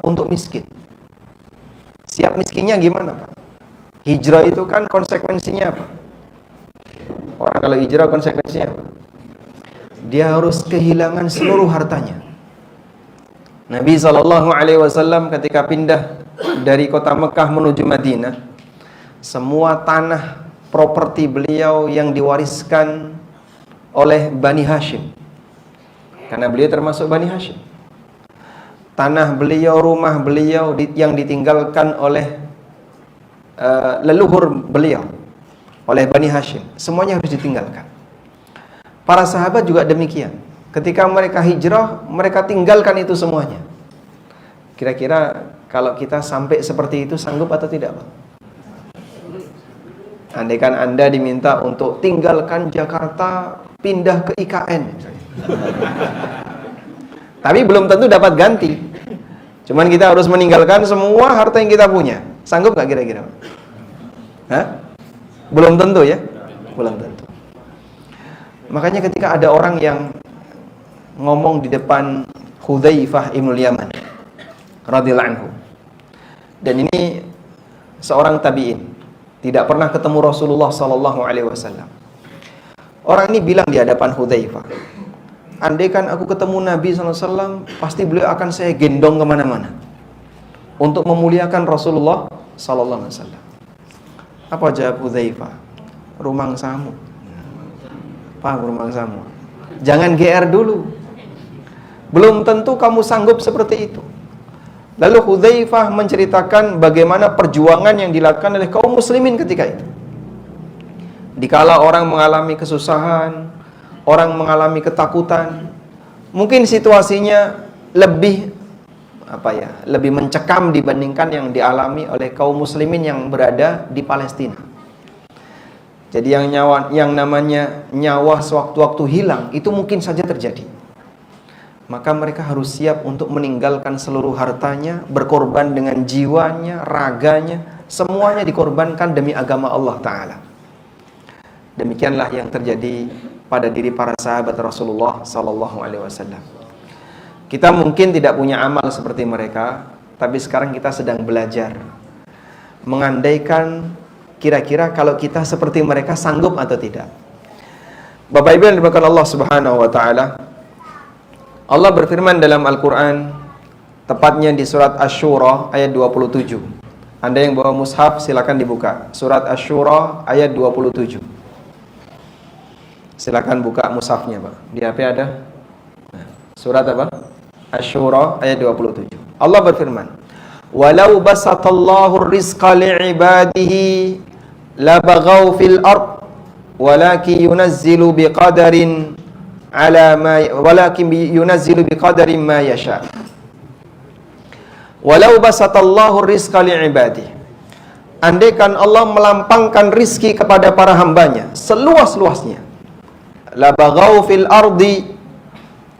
untuk miskin. Siap miskinnya gimana, Pak? Hijrah itu kan konsekuensinya apa? Orang kalau hijrah konsekuensinya apa? Dia harus kehilangan seluruh hartanya. Nabi SAW ketika pindah dari kota Mekah menuju Madinah, semua tanah properti beliau yang diwariskan oleh Bani Hashim, karena beliau termasuk Bani Hashim. Tanah beliau, rumah beliau yang ditinggalkan oleh leluhur beliau, oleh Bani Hashim, semuanya harus ditinggalkan. Para sahabat juga demikian. Ketika mereka hijrah, mereka tinggalkan itu semuanya. Kira-kira kalau kita sampai seperti itu, sanggup atau tidak, Pak? Andaikan Anda diminta untuk tinggalkan Jakarta, pindah ke IKN misalnya. Tapi belum tentu dapat ganti. Cuman kita harus meninggalkan semua harta yang kita punya. Sanggup gak kira-kira? Hah? Belum tentu ya? Belum tentu. Makanya ketika ada orang yang ngomong di depan Hudzaifah Ibnul Yaman radhiyallahu anhu, dan ini seorang tabi'in, tidak pernah ketemu Rasulullah SAW. Orang ini bilang di hadapan Hudzaifah, andaikan aku ketemu Nabi SAW, pasti beliau akan saya gendong kemana-mana untuk memuliakan Rasulullah SAW. Apa jawab Hudzaifah? Rumangsamu. Paham rumangsamu? Jangan GR dulu. Belum tentu kamu sanggup seperti itu. Lalu Hudzaifah menceritakan bagaimana perjuangan yang dilakukan oleh kaum muslimin ketika itu. Dikala orang mengalami kesusahan, orang mengalami ketakutan, mungkin situasinya lebih lebih mencekam dibandingkan yang dialami oleh kaum muslimin yang berada di Palestina. Jadi yang namanya nyawa sewaktu-waktu hilang itu mungkin saja terjadi. Maka mereka harus siap untuk meninggalkan seluruh hartanya, berkorban dengan jiwanya, raganya, semuanya dikorbankan demi agama Allah Ta'ala. Demikianlah yang terjadi pada diri para sahabat Rasulullah SAW. Kita mungkin tidak punya amal seperti mereka, tapi sekarang kita sedang belajar mengandaikan kira-kira kalau kita seperti mereka sanggup atau tidak. Bapak Ibu yang dimuliakan Allah Subhanahu wa taala, Allah berfirman dalam Al-Qur'an, tepatnya di surat Asy-Syura ayat 27. Anda yang bawa mushaf silakan dibuka. Surat Asy-Syura ayat 27. Silakan buka mushafnya, Pak. Di HP ada? Surat apa? Asy-Syura ayat 27. Allah berfirman, "Walau basatallahu rizqa li'ibadihi labaghaw fil ard walakin yunazzilu biqadarin ma yasha." Walau basatallahu rizqa li'ibadihi, andaikan Allah melampangkan rizki kepada para hambanya seluas-luasnya, labaghaw fil ardi,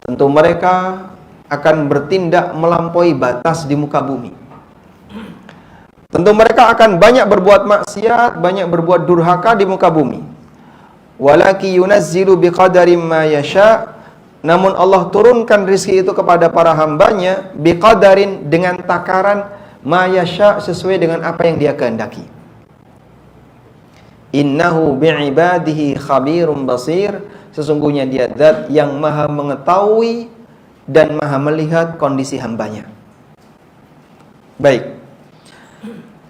tentu mereka akan bertindak melampaui batas di muka bumi. Tentu mereka akan banyak berbuat maksiat, banyak berbuat durhaka di muka bumi. Walaki yunazzilu biqadarin ma yasha, namun Allah turunkan rizki itu kepada para hambanya biqadarin, dengan takaran ma yasha, sesuai dengan apa yang Dia kehendaki. Innahu bi'ibadihi khabirum basir, sesungguhnya Dia zat yang maha mengetahui dan maha melihat kondisi hambanya. Baik,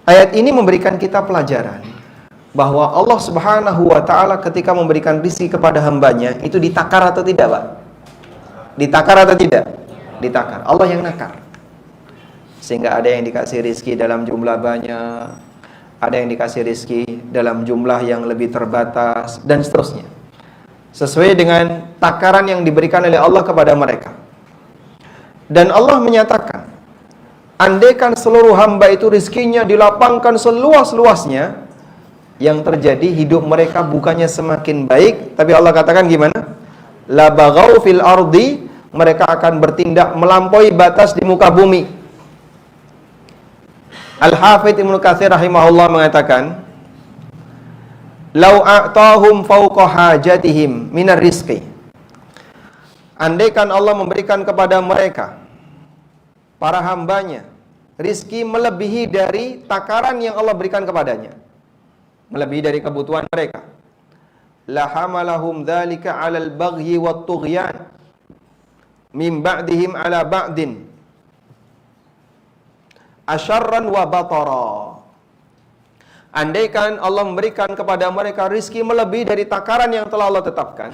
ayat ini memberikan kita pelajaran bahwa Allah Subhanahu wa ta'ala ketika memberikan rizki kepada hambanya itu ditakar atau tidak, Pak? Ditakar atau tidak? Ditakar. Allah yang nakar. Sehingga ada yang dikasih rizki dalam jumlah banyak, ada yang dikasih rizki dalam jumlah yang lebih terbatas, dan seterusnya, sesuai dengan takaran yang diberikan oleh Allah kepada mereka. Dan Allah menyatakan, andaikan seluruh hamba itu rizkinya dilapangkan seluas-luasnya, yang terjadi hidup mereka bukannya semakin baik, tapi Allah katakan gimana? La baghaw fil ardi, mereka akan bertindak melampaui batas di muka bumi. Al-Hafidz Ibnu Katsir rahimahullah mengatakan, lau a'tahum fawqa hajatihim minar rizqi, andaikan Allah memberikan kepada mereka, para hambanya, rizki melebihi dari takaran yang Allah berikan kepadanya, melebihi dari kebutuhan mereka, lahamalahum dzalika 'alal baghyi wat tughyan min ba'dihim 'ala ba'din asyarran wa batara. Andaikan Allah memberikan kepada mereka rizki melebihi dari takaran yang telah Allah tetapkan,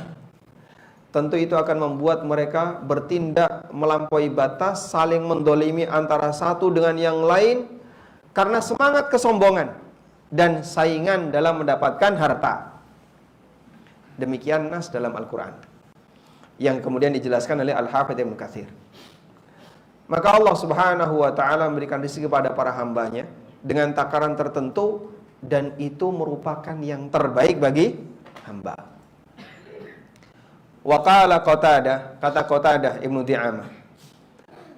tentu itu akan membuat mereka bertindak melampaui batas, saling mendolimi antara satu dengan yang lain karena semangat kesombongan dan saingan dalam mendapatkan harta. Demikian nas dalam Al-Quran yang kemudian dijelaskan oleh Al-Hafidz Ibnu Katsir. Maka Allah Subhanahu wa ta'ala memberikan rizki kepada para hambanya dengan takaran tertentu, dan itu merupakan yang terbaik bagi hamba. Wa qala Qatadah, kata Qatadah Ibnu Di'amah,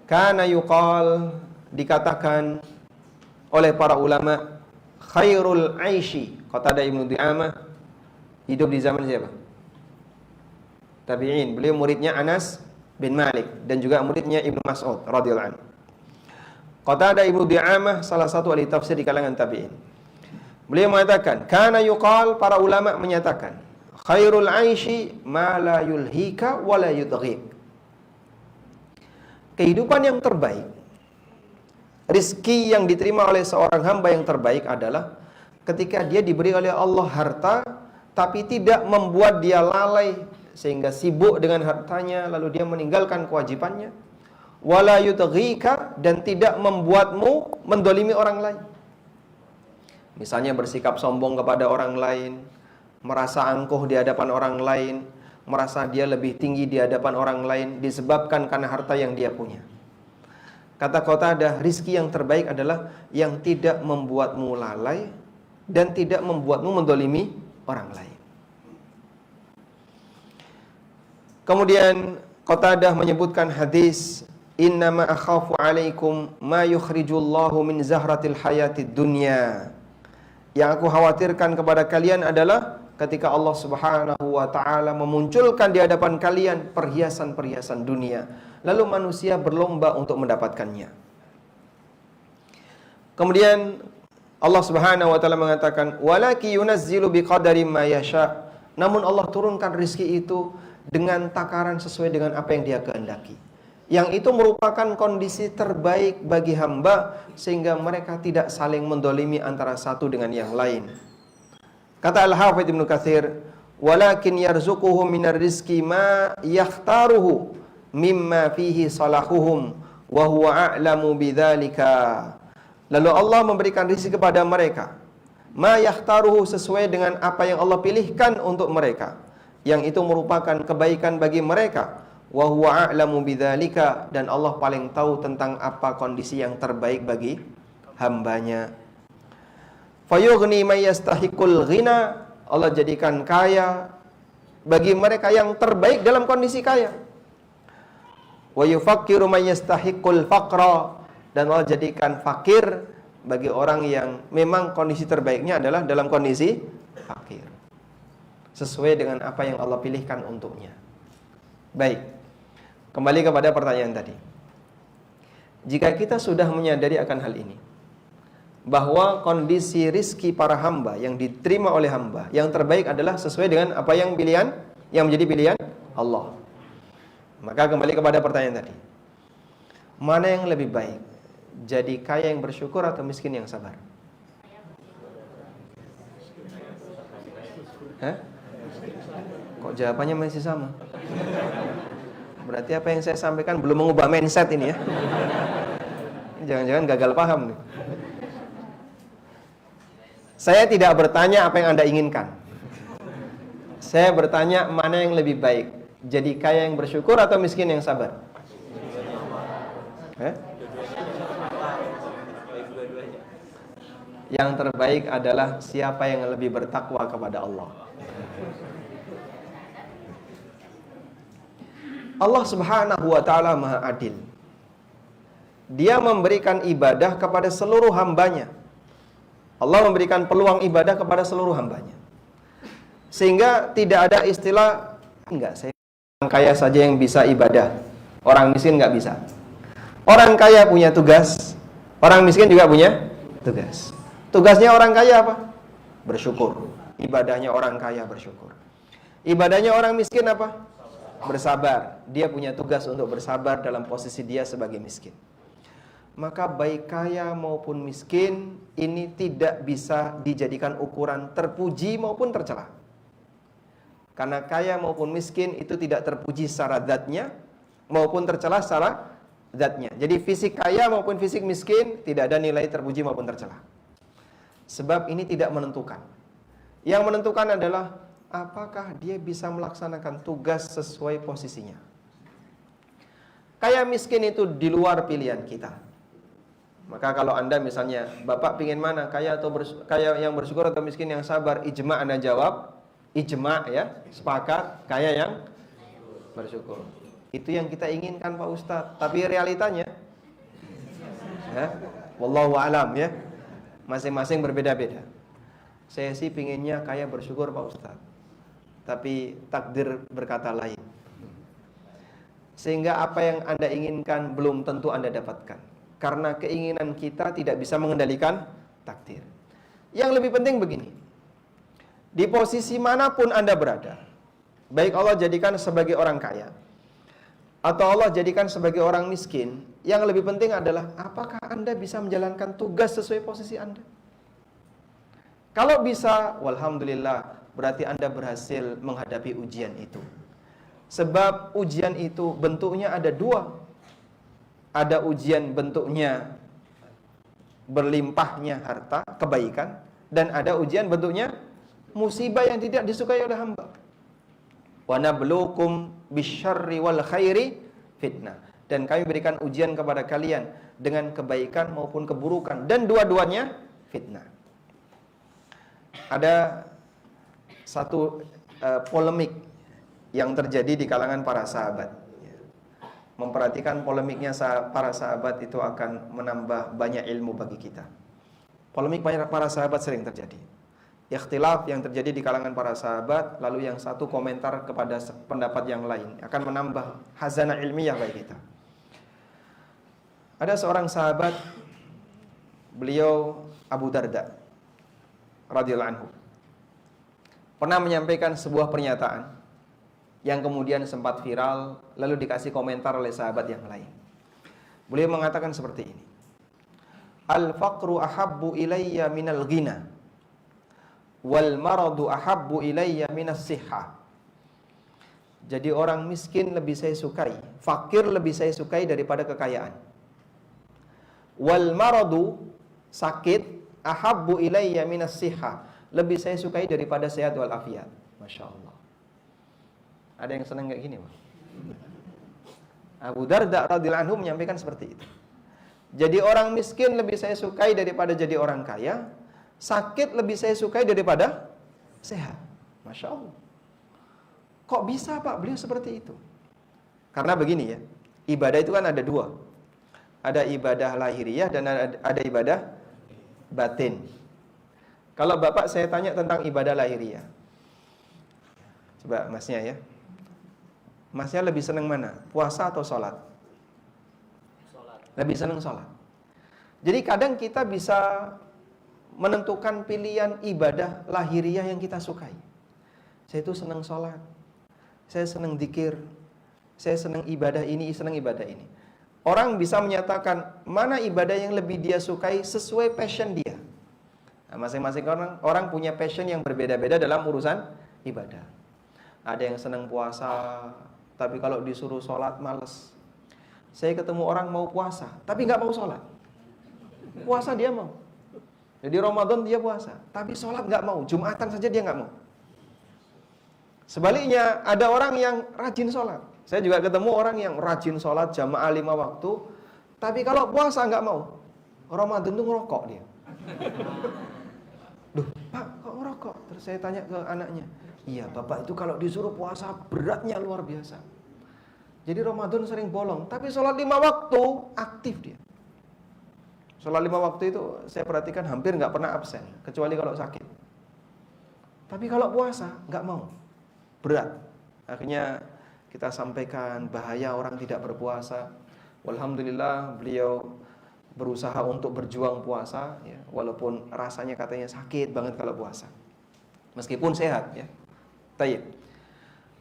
kana yuqal, dikatakan oleh para ulama, khairul aishi. Qatadah Ibnu Di'amah hidup di zaman siapa? Tabi'in. Beliau muridnya Anas bin Malik dan juga muridnya Ibnu Mas'ud radhiyallahu anhu. Qatadah Ibnu Di'amah salah satu ahli tafsir di kalangan tabi'in. Beliau mengatakan, kana yuqal, para ulama menyatakan, khairul aishi ma la yulhika wa la yudghik. Kehidupan yang terbaik, rizki yang diterima oleh seorang hamba yang terbaik adalah ketika dia diberi oleh Allah harta, tapi tidak membuat dia lalai sehingga sibuk dengan hartanya lalu dia meninggalkan kewajibannya, wala yudghika, dan tidak membuatmu mendolimi orang lain. Misalnya bersikap sombong kepada orang lain, merasa angkuh di hadapan orang lain, merasa dia lebih tinggi di hadapan orang lain disebabkan karena harta yang dia punya. Kata Qatadah, rizki yang terbaik adalah yang tidak membuatmu lalai dan tidak membuatmu mendolimi orang lain. Kemudian Qatadah menyebutkan hadis, innama akhafu alaikum ma yukhrijullahu min zahratil hayatid dunya. Yang aku khawatirkan kepada kalian adalah ketika Allah Subhanahu wa ta'ala memunculkan di hadapan kalian perhiasan-perhiasan dunia, lalu manusia berlomba untuk mendapatkannya. Kemudian Allah Subhanahu wa ta'ala mengatakan, walaki yunazzilu biqadari ma yasha. Namun Allah turunkan rizki itu dengan takaran sesuai dengan apa yang dia kehendaki. Yang itu merupakan kondisi terbaik bagi hamba sehingga mereka tidak saling mendolimi antara satu dengan yang lain. Kata Al-Hafidz Ibnu Katsir, walakin yarzuquhum minar rizki ma yakhtaruhu mimma fihi salahuhum wa huwa a'lamu bidzalika. Lalu Allah memberikan rizki kepada mereka, ma yakhtaruhu, sesuai dengan apa yang Allah pilihkan untuk mereka, yang itu merupakan kebaikan bagi mereka. Wa huwa a'lamu bidzalika, dan Allah paling tahu tentang apa kondisi yang terbaik bagi hambanya. Fayughni may yastahiqul ghina, Allah jadikan kaya bagi mereka yang terbaik dalam kondisi kaya. Wa yufakkiru may yastahiqul faqra, dan Allah jadikan fakir bagi orang yang memang kondisi terbaiknya adalah dalam kondisi fakir, sesuai dengan apa yang Allah pilihkan untuknya. Baik, kembali kepada pertanyaan tadi. Jika kita sudah menyadari akan hal ini, bahwa kondisi rizki para hamba yang diterima oleh hamba yang terbaik adalah sesuai dengan apa yang menjadi pilihan Allah, maka kembali kepada pertanyaan tadi, mana yang lebih baik, jadi kaya yang bersyukur atau miskin yang sabar? Kok jawabannya masih sama? Berarti apa yang saya sampaikan belum mengubah mindset ini ya. Jangan-jangan gagal paham nih. Saya tidak bertanya apa yang Anda inginkan. Saya bertanya mana yang lebih baik, jadi kaya yang bersyukur atau miskin yang sabar? Yang terbaik adalah siapa yang lebih bertakwa kepada Allah. Allah Subhanahu wa ta'ala Maha Adil. Dia memberikan ibadah kepada seluruh hambanya. Allah memberikan peluang ibadah kepada seluruh hambanya, sehingga tidak ada istilah, enggak, saya orang kaya saja yang bisa ibadah, orang miskin enggak bisa. Orang kaya punya tugas, Orang miskin juga punya tugas. Tugasnya orang kaya apa? Bersyukur. Ibadahnya orang kaya bersyukur. Ibadahnya orang miskin apa? Bersabar. Dia punya tugas untuk bersabar dalam posisi dia sebagai miskin. Maka baik kaya maupun miskin ini tidak bisa dijadikan ukuran terpuji maupun tercela. Karena kaya maupun miskin itu tidak terpuji secara zatnya maupun tercela secara zatnya. Jadi fisik kaya maupun fisik miskin tidak ada nilai terpuji maupun tercela. Sebab ini tidak menentukan. Yang menentukan adalah apakah dia bisa melaksanakan tugas sesuai posisinya. Kaya miskin itu di luar pilihan kita. Maka kalau Anda misalnya, Bapak pingin mana? Kaya atau kaya yang bersyukur atau miskin yang sabar? Ijma' Anda jawab, ijma' ya, sepakat, kaya yang bersyukur. Itu yang kita inginkan Pak Ustadz. Tapi realitanya, ya, wallahu alam ya, masing-masing berbeda-beda. Saya sih pinginnya kaya bersyukur Pak Ustadz. Tapi takdir berkata lain. Sehingga apa yang Anda inginkan belum tentu Anda dapatkan. Karena keinginan kita tidak bisa mengendalikan takdir. Yang lebih penting begini. Di posisi manapun Anda berada, baik Allah jadikan sebagai orang kaya atau Allah jadikan sebagai orang miskin, yang lebih penting adalah apakah Anda bisa menjalankan tugas sesuai posisi Anda. Kalau bisa, walhamdulillah, berarti Anda berhasil menghadapi ujian itu. Sebab ujian itu bentuknya ada dua. Ada ujian bentuknya berlimpahnya harta, kebaikan. Dan ada ujian bentuknya musibah yang tidak disukai oleh hamba. Wa nabluukum bisyarri wal khairi fitnah. Dan kami berikan ujian kepada kalian dengan kebaikan maupun keburukan. Dan dua-duanya fitnah. Ada satu polemik yang terjadi di kalangan para sahabat. Memperhatikan polemiknya para sahabat itu akan menambah banyak ilmu bagi kita. Polemik para sahabat sering terjadi. Ikhtilaf yang terjadi di kalangan para sahabat, lalu yang satu komentar kepada pendapat yang lain, akan menambah khazanah ilmiah bagi kita. Ada seorang sahabat, beliau Abu Darda radhiyallahu anhu, pernah menyampaikan sebuah pernyataan yang kemudian sempat viral, lalu dikasih komentar oleh sahabat yang lain. Beliau mengatakan seperti ini. Al-faqru ahabbu ilayya minal ghina, wal maradu ahabbu ilayya minas sihha. Jadi orang miskin lebih saya sukai, fakir lebih saya sukai daripada kekayaan. Wal maradu, sakit, ahabbu ilayya minas sihha, lebih saya sukai daripada sehat wal afiat. Masya Allah. Ada yang senang kayak gini, Pak? Abu Darda radhiyallahu anhu menyampaikan seperti itu. Jadi orang miskin lebih saya sukai daripada jadi orang kaya, sakit lebih saya sukai daripada sehat. Masya Allah. Kok bisa Pak beliau seperti itu? Karena begini ya, ibadah itu kan ada dua. Ada ibadah lahiriah dan ada ibadah batin. Kalau Bapak saya tanya tentang ibadah lahiriah, coba Masnya ya. Masnya lebih senang mana? Puasa atau sholat? Lebih senang sholat. Jadi kadang kita bisa menentukan pilihan ibadah lahiriah yang kita sukai. Saya itu senang sholat, saya senang zikir, saya senang ibadah ini, senang ibadah ini. Orang bisa menyatakan mana ibadah yang lebih dia sukai sesuai passion dia. Nah, masing-masing orang punya passion yang berbeda-beda dalam urusan ibadah. Ada yang senang puasa, tapi kalau disuruh sholat males. Saya ketemu orang mau puasa, tapi nggak mau sholat. Puasa dia mau. Jadi Ramadan dia puasa, tapi sholat nggak mau. Jumatan saja dia nggak mau. Sebaliknya ada orang yang rajin sholat. Saya juga ketemu orang yang rajin sholat jamaah 5 waktu, tapi kalau puasa nggak mau. Ramadan tuh ngerokok dia. Duh, Pak, kok ngerokok? Terus saya tanya ke anaknya, iya, Bapak itu kalau disuruh puasa beratnya luar biasa. Jadi Ramadan sering bolong, tapi sholat 5 waktu aktif dia. Sholat 5 waktu itu saya perhatikan hampir nggak pernah absen, kecuali kalau sakit. Tapi kalau puasa nggak mau, berat. Akhirnya kita sampaikan bahaya orang tidak berpuasa. Alhamdulillah beliau berusaha untuk berjuang puasa, ya, walaupun rasanya katanya sakit banget kalau puasa, meskipun sehat, ya. Tayyib.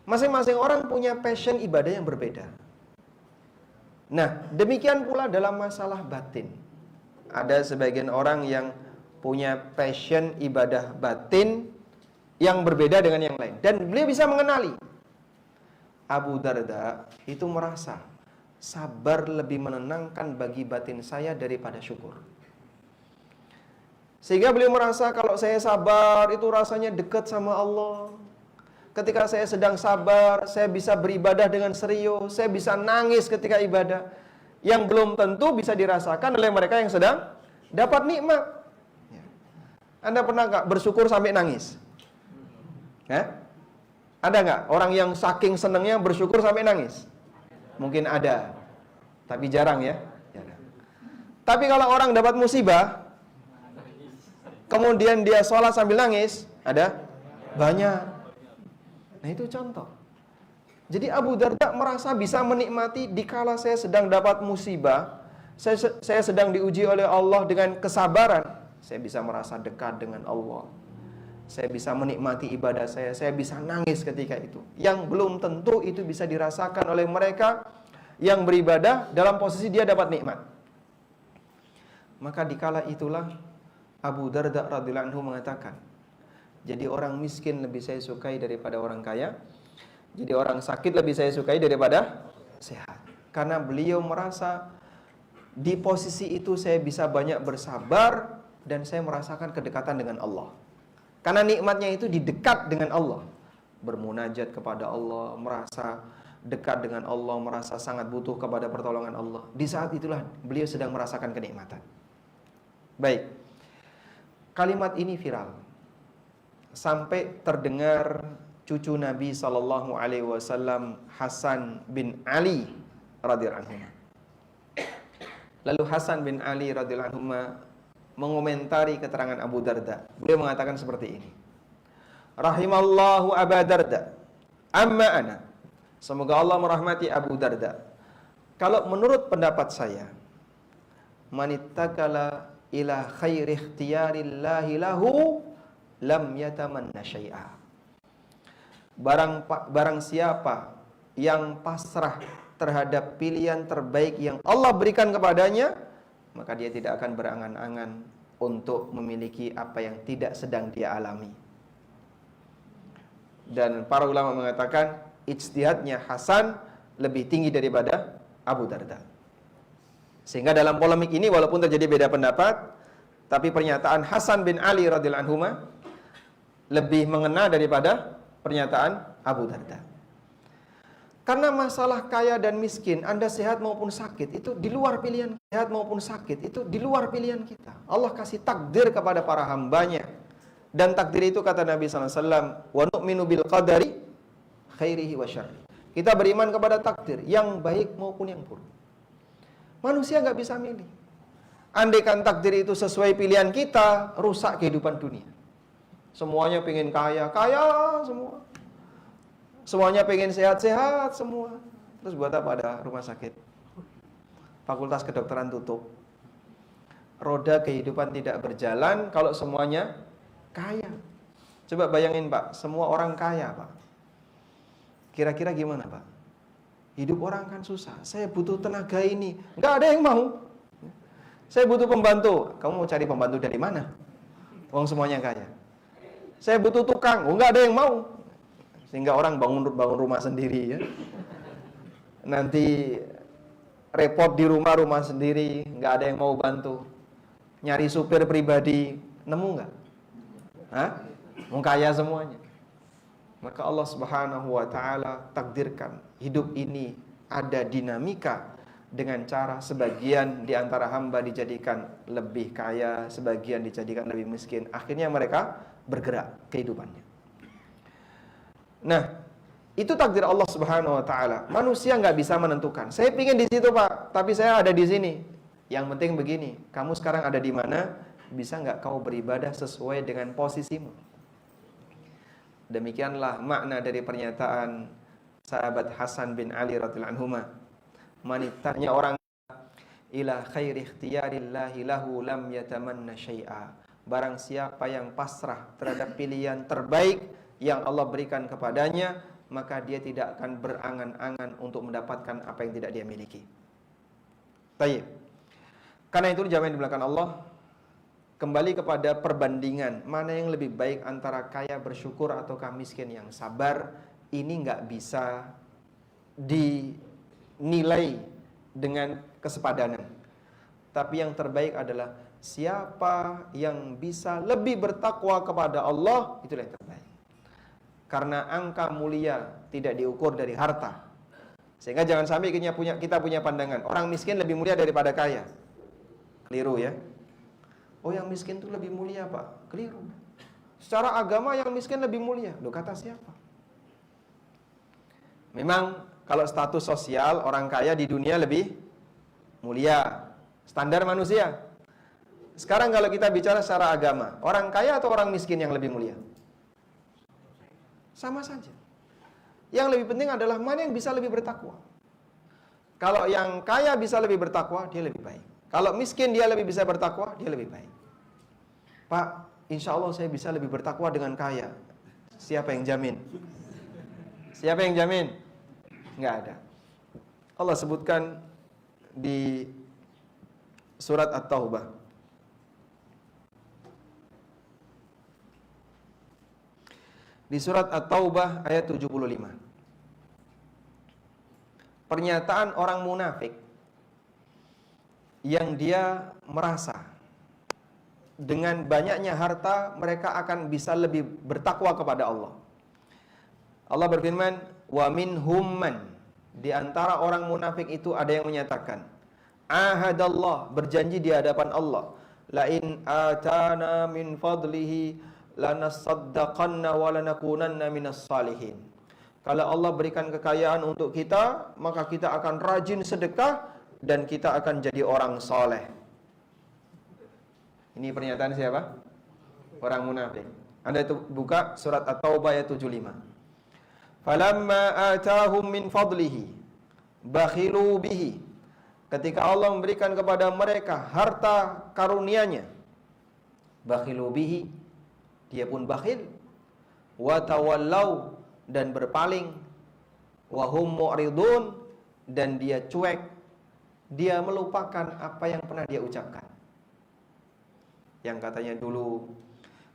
Masing-masing orang punya passion ibadah yang berbeda. Nah, demikian pula dalam masalah batin. Ada sebagian orang yang punya passion ibadah batin yang berbeda dengan yang lain. Dan beliau bisa mengenali. Abu Darda itu merasa sabar lebih menenangkan bagi batin saya daripada syukur. Sehingga beliau merasa kalau saya sabar itu rasanya dekat sama Allah. Ketika saya sedang sabar, saya bisa beribadah dengan serius, saya bisa nangis ketika ibadah. Yang belum tentu bisa dirasakan oleh mereka yang sedang dapat nikmat. Anda pernah nggak bersyukur sampai nangis? Ada nggak orang yang saking senengnya bersyukur sampai nangis? Mungkin ada, tapi jarang, ya. Tapi kalau orang dapat musibah, kemudian dia sholat sambil nangis, ada banyak. Nah, itu contoh. Jadi Abu Darda merasa bisa menikmati dikala saya sedang dapat musibah, saya sedang diuji oleh Allah dengan kesabaran, saya bisa merasa dekat dengan Allah. Saya bisa menikmati ibadah saya bisa nangis ketika itu. Yang belum tentu itu bisa dirasakan oleh mereka yang beribadah dalam posisi dia dapat nikmat. Maka dikala itulah Abu Darda radhiyallahu anhu mengatakan, jadi orang miskin lebih saya sukai daripada orang kaya. Jadi orang sakit lebih saya sukai daripada sehat. Karena beliau merasa di posisi itu saya bisa banyak bersabar dan saya merasakan kedekatan dengan Allah. Karena nikmatnya itu didekat dengan Allah. Bermunajat kepada Allah, merasa dekat dengan Allah, merasa sangat butuh kepada pertolongan Allah. Di saat itulah beliau sedang merasakan kenikmatan. Baik. Kalimat ini viral sampai terdengar cucu Nabi sallallahu alaihi wasallam Hasan bin Ali radhiyallahu anhu. Lalu Hasan bin Ali radhiyallahu anhu mengomentari keterangan Abu Darda. Beliau mengatakan seperti ini. Rahimallahu Abu Darda. Amma ana. Semoga Allah merahmati Abu Darda. Kalau menurut pendapat saya, manittakala ila khairi ikhtiyarillahi lahu lam yatamanna syai'a. Barang siapa yang pasrah terhadap pilihan terbaik yang Allah berikan kepadanya, maka dia tidak akan berangan-angan untuk memiliki apa yang tidak sedang dia alami. Dan para ulama mengatakan ijtihadnya Hasan lebih tinggi daripada Abu Darda. Sehingga dalam polemik ini walaupun terjadi beda pendapat, tapi pernyataan Hasan bin Ali radhiyallahu anhu lebih mengena daripada pernyataan Abu Darda. Karena masalah kaya dan miskin, Anda sehat maupun sakit, itu di luar pilihan. Sehat maupun sakit, itu di luar pilihan kita. Allah kasih takdir kepada para hambanya. Dan takdir itu kata Nabi SAW, wa nu'minu bil qadari khairihi wa syarri. Kita beriman kepada takdir, yang baik maupun yang buruk. Manusia nggak bisa milih. Andaikan takdir itu sesuai pilihan kita, rusak kehidupan dunia. Semuanya pengen kaya, kaya semua. Semuanya pengen sehat-sehat semua. Terus buat apa ada rumah sakit? Fakultas kedokteran tutup. Roda kehidupan tidak berjalan kalau semuanya kaya. Coba bayangin Pak, semua orang kaya Pak. Kira-kira gimana Pak? Hidup orang kan susah. Saya butuh tenaga ini, nggak ada yang mau. Saya butuh pembantu. Kamu mau cari pembantu dari mana? Uang semuanya kaya. Saya butuh tukang, nggak ada yang mau. Sehingga orang bangun rumah sendiri ya. Nanti repot di rumah sendiri, nggak ada yang mau bantu. Nyari supir pribadi, nemu nggak? Mau kaya semuanya. Maka Allah Subhanahu wa taala takdirkan hidup ini ada dinamika dengan cara sebagian di antara hamba dijadikan lebih kaya, sebagian dijadikan lebih miskin. Akhirnya mereka bergerak kehidupannya. Nah, itu takdir Allah Subhanahu wa taala. Manusia nggak bisa menentukan. Saya pingin di situ, Pak, tapi saya ada di sini. Yang penting begini, kamu sekarang ada di mana? Bisa nggak kau beribadah sesuai dengan posisimu? Demikianlah makna dari pernyataan sahabat Hasan bin Ali radhiyallahu anhu. Manitanya orang ila khairi ikhtiyarillahi lahu lam yatamanna syai'a. Barang siapa yang pasrah terhadap pilihan terbaik yang Allah berikan kepadanya, maka dia tidak akan berangan-angan untuk mendapatkan apa yang tidak dia miliki. Tayyib. Karena itu jamaah di belakang Allah, kembali kepada perbandingan mana yang lebih baik antara kaya bersyukur ataukah miskin yang sabar, ini nggak bisa dinilai dengan kesepadanan. Tapi yang terbaik adalah siapa yang bisa lebih bertakwa kepada Allah, itulah yang terbaik. Karena angka mulia tidak diukur dari harta. Sehingga jangan sampai kita punya pandangan orang miskin lebih mulia daripada kaya. Keliru ya. Oh, yang miskin itu lebih mulia, Pak. Keliru. Secara agama yang miskin lebih mulia. Loh, kata siapa? Memang kalau status sosial orang kaya di dunia lebih mulia. Standar manusia. Sekarang kalau kita bicara secara agama, orang kaya atau orang miskin yang lebih mulia? Sama saja. Yang lebih penting adalah mana yang bisa lebih bertakwa. Kalau yang kaya bisa lebih bertakwa, dia lebih baik. Kalau miskin dia lebih bisa bertakwa, dia lebih baik. Pak, insya Allah saya bisa lebih bertakwa dengan kaya. Siapa yang jamin? Siapa yang jamin? Nggak ada. Allah sebutkan di surat At-Taubah. Di surat At-Taubah ayat 75. Pernyataan orang munafik yang dia merasa dengan banyaknya harta mereka akan bisa lebih bertakwa kepada Allah. Allah berfirman, "Wa minhum man", di antara orang munafik itu ada yang menyatakan, "Ahadallah", berjanji di hadapan Allah, "La in atana min fadlihi lanasaddaqanna wa lanakunanna minas salihin." Kalau Allah berikan kekayaan untuk kita, maka kita akan rajin sedekah dan kita akan jadi orang soleh. Ini pernyataan siapa? Orang munafik. Anda itu buka surat At-Taubah ayat 75. Falamma atahum min fadlihi bakhilu bihi. Ketika Allah memberikan kepada mereka harta karunia-Nya, bakhilu bihi, dia pun bakhil. Wa tawallau, dan berpaling. Wa hum mu'ridun, dan dia cuek. Dia melupakan apa yang pernah dia ucapkan. Yang katanya dulu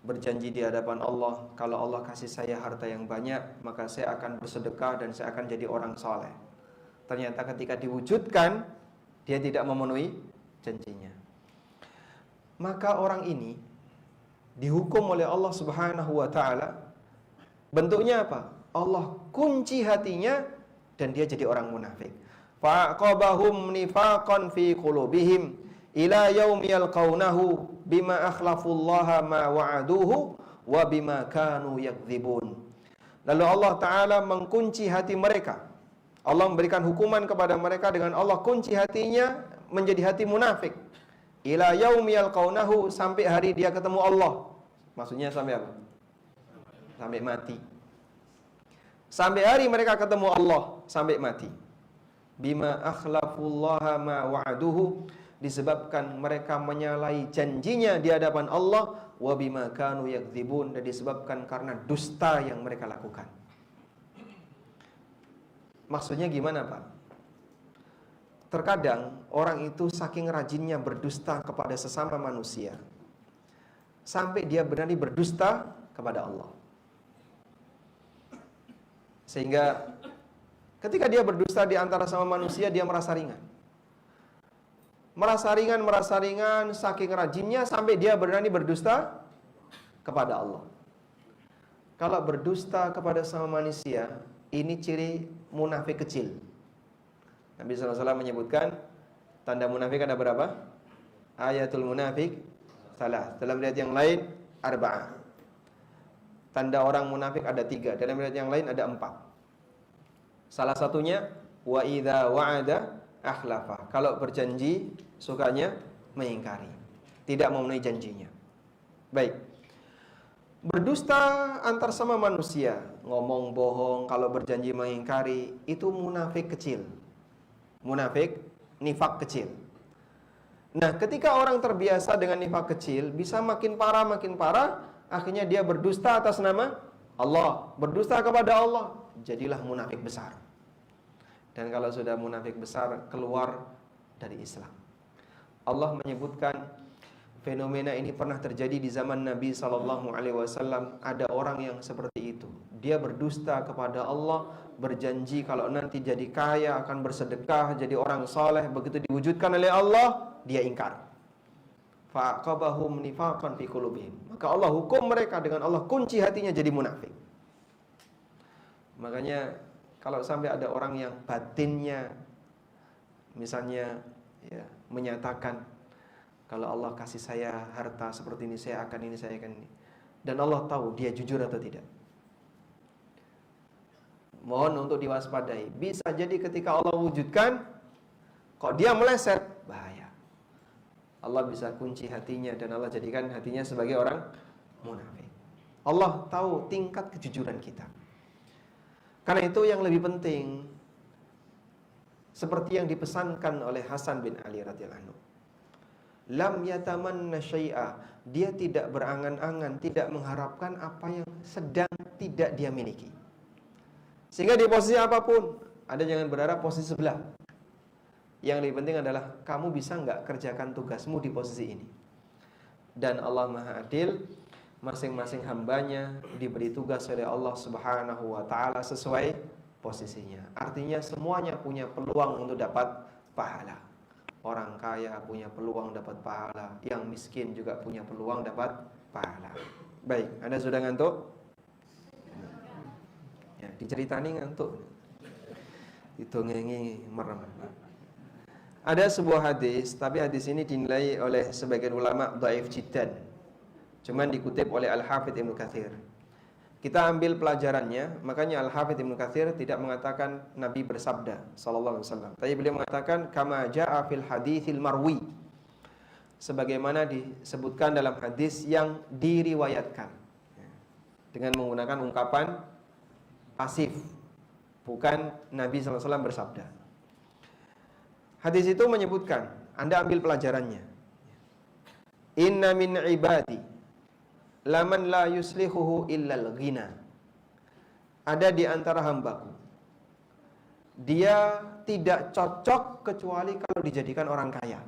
berjanji di hadapan Allah, kalau Allah kasih saya harta yang banyak, maka saya akan bersedekah dan saya akan jadi orang soleh. Ternyata ketika diwujudkan, dia tidak memenuhi janjinya. Maka orang ini dihukum oleh Allah Subhanahu wa ta'ala. Bentuknya apa? Allah kunci hatinya dan dia jadi orang munafik. Fa'aqabahum nifaqan fi qulubihim ila yaumi yalqaunahu bima akhlafullaha ma wa'aduhu wa bima kanu yakdzibun. Lalu Allah Ta'ala mengkunci hati mereka. Allah memberikan hukuman kepada mereka dengan Allah kunci hatinya menjadi hati munafik. Ila yaumi yalqaunahu, sampai hari dia ketemu Allah. Maksudnya sampai apa? Sampai mati. Sampai hari mereka ketemu Allah, sampai mati. Bima akhlafullaha ma wa'aduhu, disebabkan mereka menyalahi janjinya di hadapan Allah, wa bima kanu yakdzibun, dan disebabkan karena dusta yang mereka lakukan. Maksudnya gimana, Pak? Terkadang orang itu saking rajinnya berdusta kepada sesama manusia sampai dia berani berdusta kepada Allah. Sehingga ketika dia berdusta di antara sama manusia, dia merasa ringan. Merasa ringan, saking rajinnya sampai dia berani berdusta kepada Allah. Kalau berdusta kepada sama manusia, ini ciri munafik kecil. Nabi SAW menyebutkan tanda munafik ada berapa? Ayatul munafik salah. Dalam riwayat yang lain arba'ah. Tanda orang munafik ada 3. Dalam riwayat yang lain ada 4. Salah satunya wa idza wa'ada akhlafa. Kalau berjanji sukanya mengingkari, tidak memenuhi janjinya. Baik. Berdusta antar sama manusia, ngomong bohong, kalau berjanji mengingkari, itu munafik kecil. Munafik, nifak kecil. Nah, ketika orang terbiasa dengan nifak kecil, bisa makin parah, akhirnya dia berdusta atas nama Allah, berdusta kepada Allah, jadilah munafik besar. Dan kalau sudah munafik besar, keluar dari Islam. Allah menyebutkan fenomena ini pernah terjadi di zaman Nabi SAW. Ada orang yang seperti itu. Dia berdusta kepada Allah, berjanji kalau nanti jadi kaya akan bersedekah, jadi orang saleh. Begitu diwujudkan oleh Allah, dia ingkar. Fa'aqabahum nifaqan fi qulubihim. Maka Allah hukum mereka dengan Allah kunci hatinya jadi munafik. Makanya kalau sampai ada orang yang batinnya misalnya ya menyatakan kalau Allah kasih saya harta seperti ini, saya akan ini, saya akan ini, dan Allah tahu dia jujur atau tidak, mohon untuk diwaspadai. Bisa jadi ketika Allah wujudkan, kok dia meleset, bahaya. Allah bisa kunci hatinya dan Allah jadikan hatinya sebagai orang munafik. Allah tahu tingkat kejujuran kita. Karena itu yang lebih penting, seperti yang dipesankan oleh Hasan bin Ali radhiyallahu anhu, lam yatamanna syai'a, dia tidak berangan-angan, tidak mengharapkan apa yang sedang tidak dia miliki. Sehingga di posisi apapun, ada jangan berharap posisi sebelah. Yang lebih penting adalah kamu bisa nggak kerjakan tugasmu di posisi ini. Dan Allah Maha Adil, masing-masing hambanya diberi tugas oleh Allah Subhanahu wa Ta'ala sesuai posisinya. Artinya semuanya punya peluang untuk dapat pahala. Orang kaya punya peluang dapat pahala, yang miskin juga punya peluang dapat pahala. Baik, Anda sudah ngantuk? Ya, diceritani ngantuk. Ditongengi merem. Ada sebuah hadis, tapi hadis ini dinilai oleh sebagian ulama dhaif jiddan. Cuman dikutip oleh Al-Hafidz Ibnu Katsir. Kita ambil pelajarannya, makanya Al-Hafidz Ibnu Katsir tidak mengatakan Nabi bersabda sallallahu alaihi wasallam. Tapi beliau mengatakan kama jaa fil haditsil marwi. Sebagaimana disebutkan dalam hadis yang diriwayatkan. Dengan menggunakan ungkapan pasif. Bukan Nabi sallallahu alaihi wasallam bersabda. Hadis itu menyebutkan, Anda ambil pelajarannya. Inna min ibadi laman la yuslihuhu illal ghina. Ada di antara hambaku, dia tidak cocok kecuali kalau dijadikan orang kaya.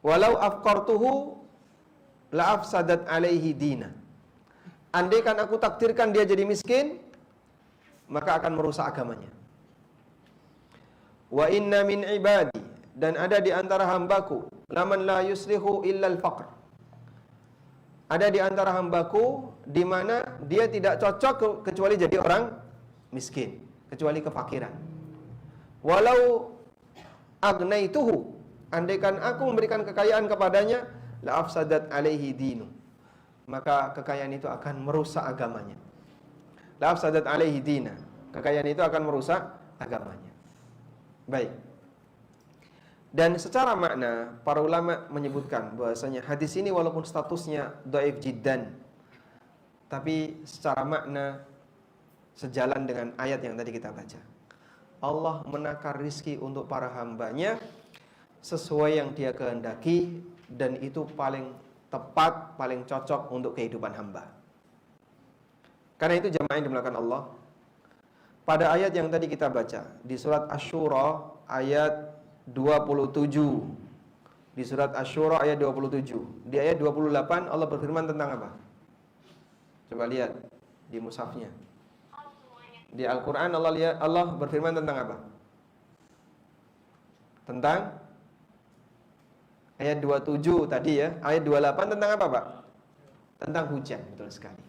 Walau afqartuhu la afsadat alaihi dina. Andaikan aku takdirkan dia jadi miskin, maka akan merusak agamanya. Wa inna min ibadi, dan ada di antara hambaku, laman la yuslihu illal faqr. Ada di antara hambaku di mana dia tidak cocok kecuali jadi orang miskin, kecuali kefakiran. Walau agnaituhu, andaikan aku memberikan kekayaan kepadanya, la afsadat alaihi dinu, maka kekayaan itu akan merusak agamanya. La afsadat alaihi dina, kekayaan itu akan merusak agamanya. Baik. Dan secara makna, para ulama menyebutkan bahwasanya hadis ini walaupun statusnya dhaif jiddan, tapi secara makna sejalan dengan ayat yang tadi kita baca. Allah menakar rizki untuk para hambanya sesuai yang dia kehendaki, dan itu paling tepat, paling cocok untuk kehidupan hamba. Karena itu jamaah yang dimuliakan Allah, pada ayat yang tadi kita baca di surat Asy-Syura ayat 27. Di surat Asy-Syura ayat 27. Di ayat 28 Allah berfirman tentang apa? Coba lihat di mushafnya. Di Al-Qur'an Allah berfirman tentang apa? Tentang ayat 27 tadi ya. Ayat 28 tentang apa, Pak? Tentang hujan, betul sekali.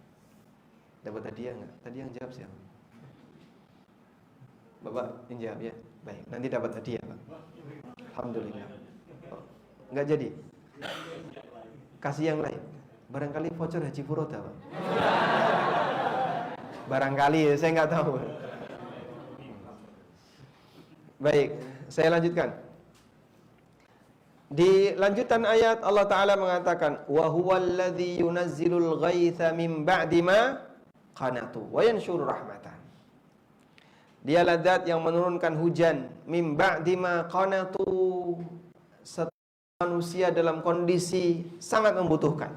Dapat hadiah enggak? Tadi yang jawab siapa? Bapak yang jawab ya. Baik, nanti dapat hadiah, Pak. Alhamdulillah. Oh, enggak jadi. Kasih yang lain. Barangkali voucher Haji Furoda, Pak. Barangkali ya, saya nggak tahu. Baik, saya lanjutkan. Di lanjutan ayat Allah Ta'ala mengatakan, wa huwallazi yunazzilul ghaitha min ba'di ma qanatu wa yanshuru rahmatan. Dialah zat yang menurunkan hujan mim ba'di ma qanatu, manusia dalam kondisi sangat membutuhkan,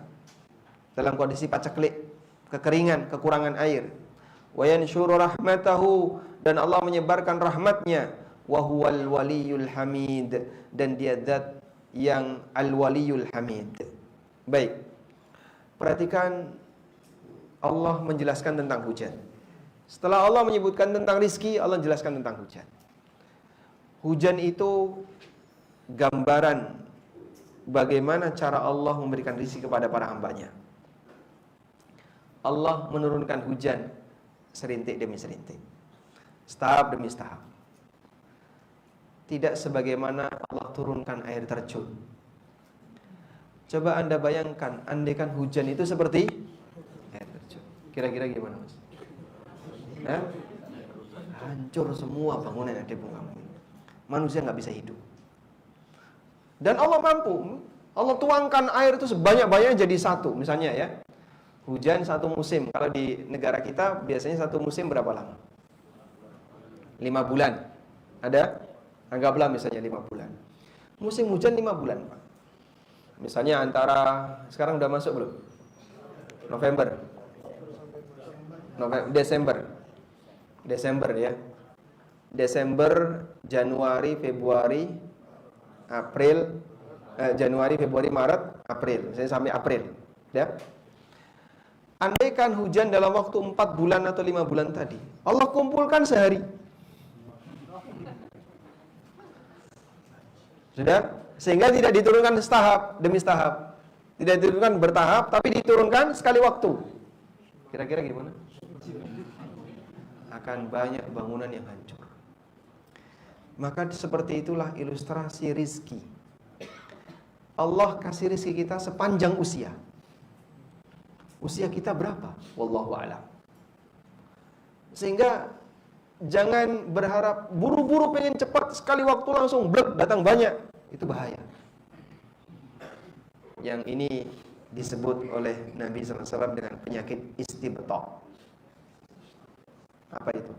dalam kondisi paceklik, kekeringan, kekurangan air. Wa yansyuru rahmatahu, dan Allah menyebarkan rahmatnya. Wa huwal waliyul hamid, dan dia zat yang al-waliyul hamid. Baik, perhatikan Allah menjelaskan tentang hujan. Setelah Allah menyebutkan tentang rizki, Allah jelaskan tentang hujan. Hujan itu gambaran bagaimana cara Allah memberikan rizki kepada para hambanya. Allah menurunkan hujan serintik demi serintik, setahap demi setahap. Tidak sebagaimana Allah turunkan air terjun. Coba Anda bayangkan, andaikan hujan itu seperti air terjun, kira-kira gimana, Mas? Hancur semua bangunan yang ada di muka bumi. Manusia nggak bisa hidup. Dan Allah mampu. Allah tuangkan air itu sebanyak-banyaknya jadi satu. Misalnya ya, hujan satu musim. Kalau di negara kita biasanya satu musim berapa lama? 5 bulan. Ada? Anggaplah misalnya 5 bulan. Musim hujan 5 bulan, Pak. Misalnya antara, sekarang udah masuk belum? Desember ya. Desember, Januari, Februari, April, Januari, Februari, Maret, April. Misalnya sampai April, ya. Andaikan hujan dalam waktu 4 bulan atau 5 bulan tadi, Allah kumpulkan sehari. Sudah? Sehingga tidak diturunkan setahap demi setahap. Tidak diturunkan bertahap, tapi diturunkan sekali waktu. Kira-kira gimana? Akan banyak bangunan yang hancur. Maka seperti itulah ilustrasi rizki. Allah kasih rizki kita sepanjang usia. Usia kita berapa? Wallahu a'lam. Sehingga jangan berharap buru-buru pengen cepat sekali waktu langsung blek datang banyak. Itu bahaya. Yang ini disebut oleh Nabi SAW dengan penyakit istibta'. Apa itu?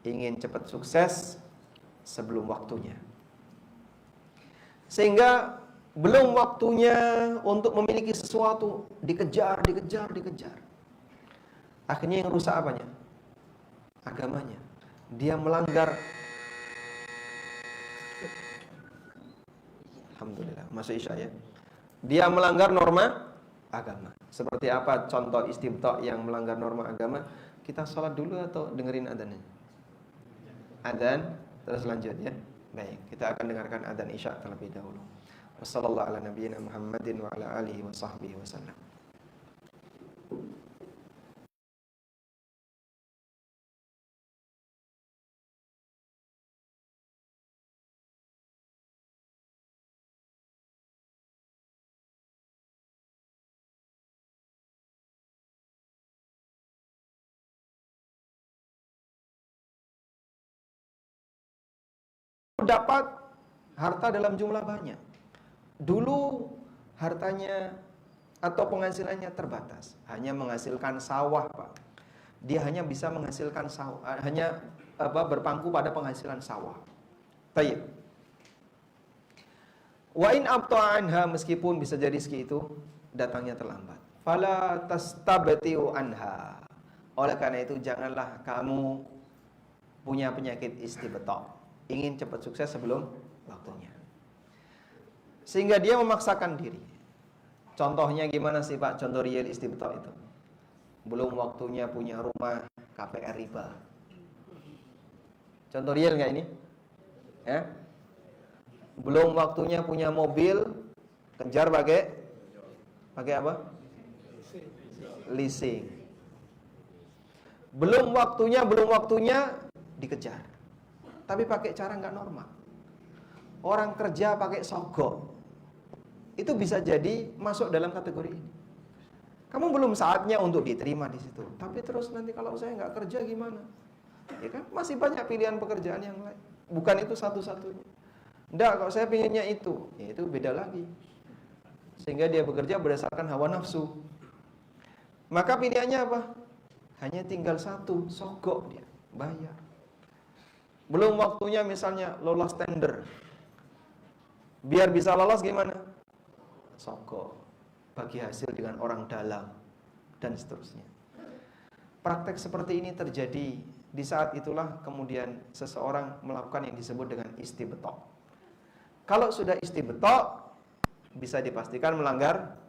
Ingin cepat sukses sebelum waktunya. Sehingga belum waktunya untuk memiliki sesuatu, dikejar. Akhirnya yang rusak apanya? Agamanya. Dia melanggar. Alhamdulillah, masuk Isya ya. Dia melanggar norma agama. Seperti apa contoh istibta' yang melanggar norma agama? Kita sholat dulu atau dengerin adhannya? Adhan, terus lanjut ya. Baik, kita akan dengarkan adhan Isya terlebih dahulu. Wassallallahu ala nabiyyina Muhammadin wa ala alihi wa sahbihi wasallam. Dapat harta dalam jumlah banyak. Dulu hartanya atau penghasilannya terbatas, hanya menghasilkan sawah, Pak. Dia hanya bisa menghasilkan sawah, hanya berpangku pada penghasilan sawah. Tayyib. Wa in abta'a anha, meskipun bisa jadi rezeki itu datangnya terlambat. Fala tastabtiu anha. Oleh karena itu janganlah kamu punya penyakit istibta'. Ingin cepat sukses sebelum waktunya. Sehingga dia memaksakan diri. Contohnya gimana sih Pak? Contoh real istibta' itu. Belum waktunya punya rumah KPR riba. Contoh real nggak ini? Ya? Belum waktunya punya mobil, kejar pakai apa? Leasing. Belum waktunya dikejar. Tapi pakai cara nggak normal. Orang kerja pakai sogok, itu bisa jadi masuk dalam kategori ini. Kamu belum saatnya untuk diterima di situ. Tapi terus nanti kalau saya nggak kerja gimana? Ya kan masih banyak pilihan pekerjaan yang lain. Bukan itu satu-satunya. Nggak, kalau saya pinginnya itu, ya itu beda lagi. Sehingga dia bekerja berdasarkan hawa nafsu. Maka pilihannya apa? Hanya tinggal satu, sogok dia, bayar. Belum waktunya misalnya lolos tender. Biar bisa lolos gimana? Sogok, bagi hasil dengan orang dalam, dan seterusnya. Praktek seperti ini terjadi. Di saat itulah kemudian seseorang melakukan yang disebut dengan istibto'. Kalau sudah istibto', bisa dipastikan melanggar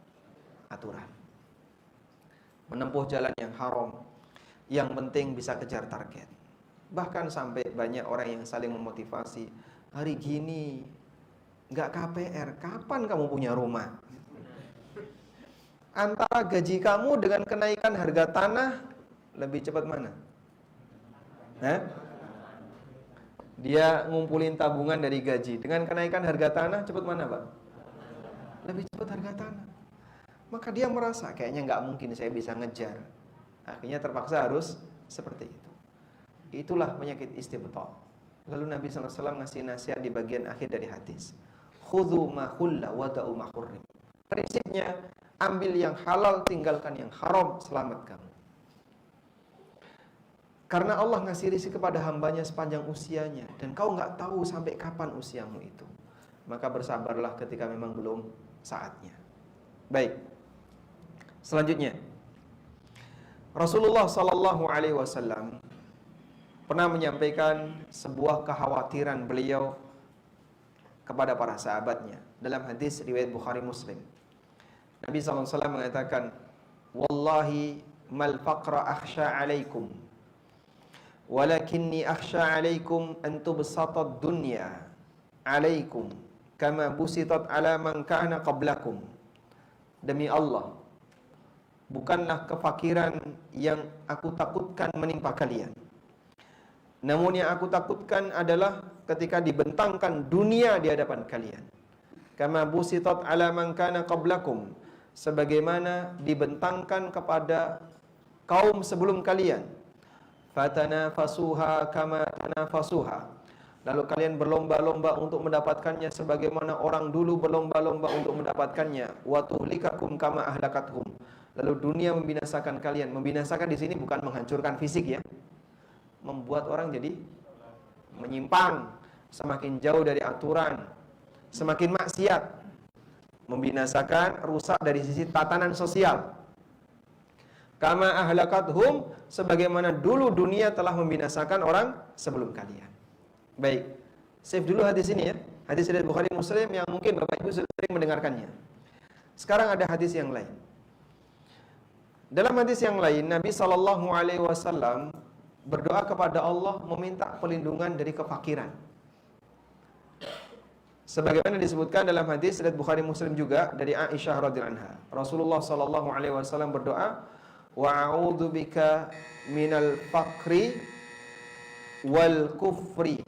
aturan, menempuh jalan yang haram. Yang penting bisa kejar target. Bahkan sampai banyak orang yang saling memotivasi, hari gini nggak KPR, kapan kamu punya rumah? Antara gaji kamu dengan kenaikan harga tanah, lebih cepat mana? Dia ngumpulin tabungan dari gaji, dengan kenaikan harga tanah, cepat mana, Pak? Lebih cepat harga tanah. Maka dia merasa kayaknya nggak mungkin saya bisa ngejar. Akhirnya terpaksa harus seperti itu. Itulah penyakit istibto'. Lalu Nabi SAW ngasih nasihat di bagian akhir dari hadis. Khudhu ma hulla wada'u ma hurrim. Prinsipnya, ambil yang halal, tinggalkan yang haram, selamat kamu. Karena Allah ngasih rizki kepada hambanya sepanjang usianya, dan kau nggak tahu sampai kapan usiamu itu. Maka bersabarlah ketika memang belum saatnya. Baik. Selanjutnya, Rasulullah SAW pernah menyampaikan sebuah kekhawatiran beliau kepada para sahabatnya dalam hadis riwayat Bukhari Muslim. Nabi SAW mengatakan, Wallahi mal faqra akhsha alaikum, walakinni akhsha alaikum an tubsatad dunya alaikum kama busitat ala man kana qablakum. Demi Allah, bukanlah kefakiran yang aku takutkan menimpa kalian, namun yang aku takutkan adalah ketika dibentangkan dunia di hadapan kalian. Kama busitat ala man kana qablakum, sebagaimana dibentangkan kepada kaum sebelum kalian. Fatanafasuha kama tanafasuha, lalu kalian berlomba-lomba untuk mendapatkannya sebagaimana orang dulu berlomba-lomba untuk mendapatkannya. Wa tuhlikakum kama ahlakathum, lalu dunia membinasakan kalian. Membinasakan di sini bukan menghancurkan fisik ya, membuat orang jadi menyimpang, semakin jauh dari aturan, semakin maksiat, membinasakan, rusak dari sisi tatanan sosial. Kama ahlakathum, sebagaimana dulu dunia telah membinasakan orang sebelum kalian. Baik, save dulu hadis ini ya, hadis dari Bukhari Muslim yang mungkin Bapak Ibu sering mendengarkannya. Sekarang ada hadis yang lain. Dalam hadis yang lain, Nabi SAW berdoa kepada Allah meminta perlindungan dari kefakiran. Sebagaimana disebutkan dalam hadis riwayat Bukhari Muslim juga dari Aisyah radhiyallahu anha. Rasulullah SAW berdoa, wa a'udzu bika minal faqri wal kufri.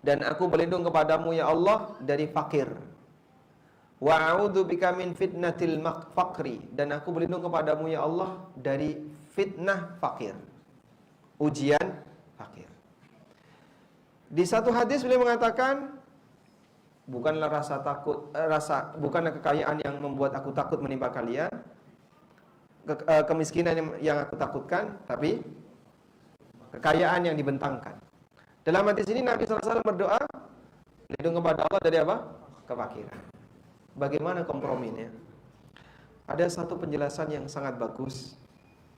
Dan aku berlindung kepadamu ya Allah dari fakir. Wa a'udzu bika min fitnatil faqri, dan aku berlindung kepadamu ya Allah dari fitnah fakir, ujian fakir. Di satu hadis beliau mengatakan, bukanlah bukanlah kekayaan yang membuat aku takut menimpa kalian, kemiskinan yang aku takutkan, tapi kekayaan yang dibentangkan. Dalam hadis ini Nabi SAW berdoa lindung kepada Allah dari apa? Kefakiran. Bagaimana komprominya? Ada satu penjelasan yang sangat bagus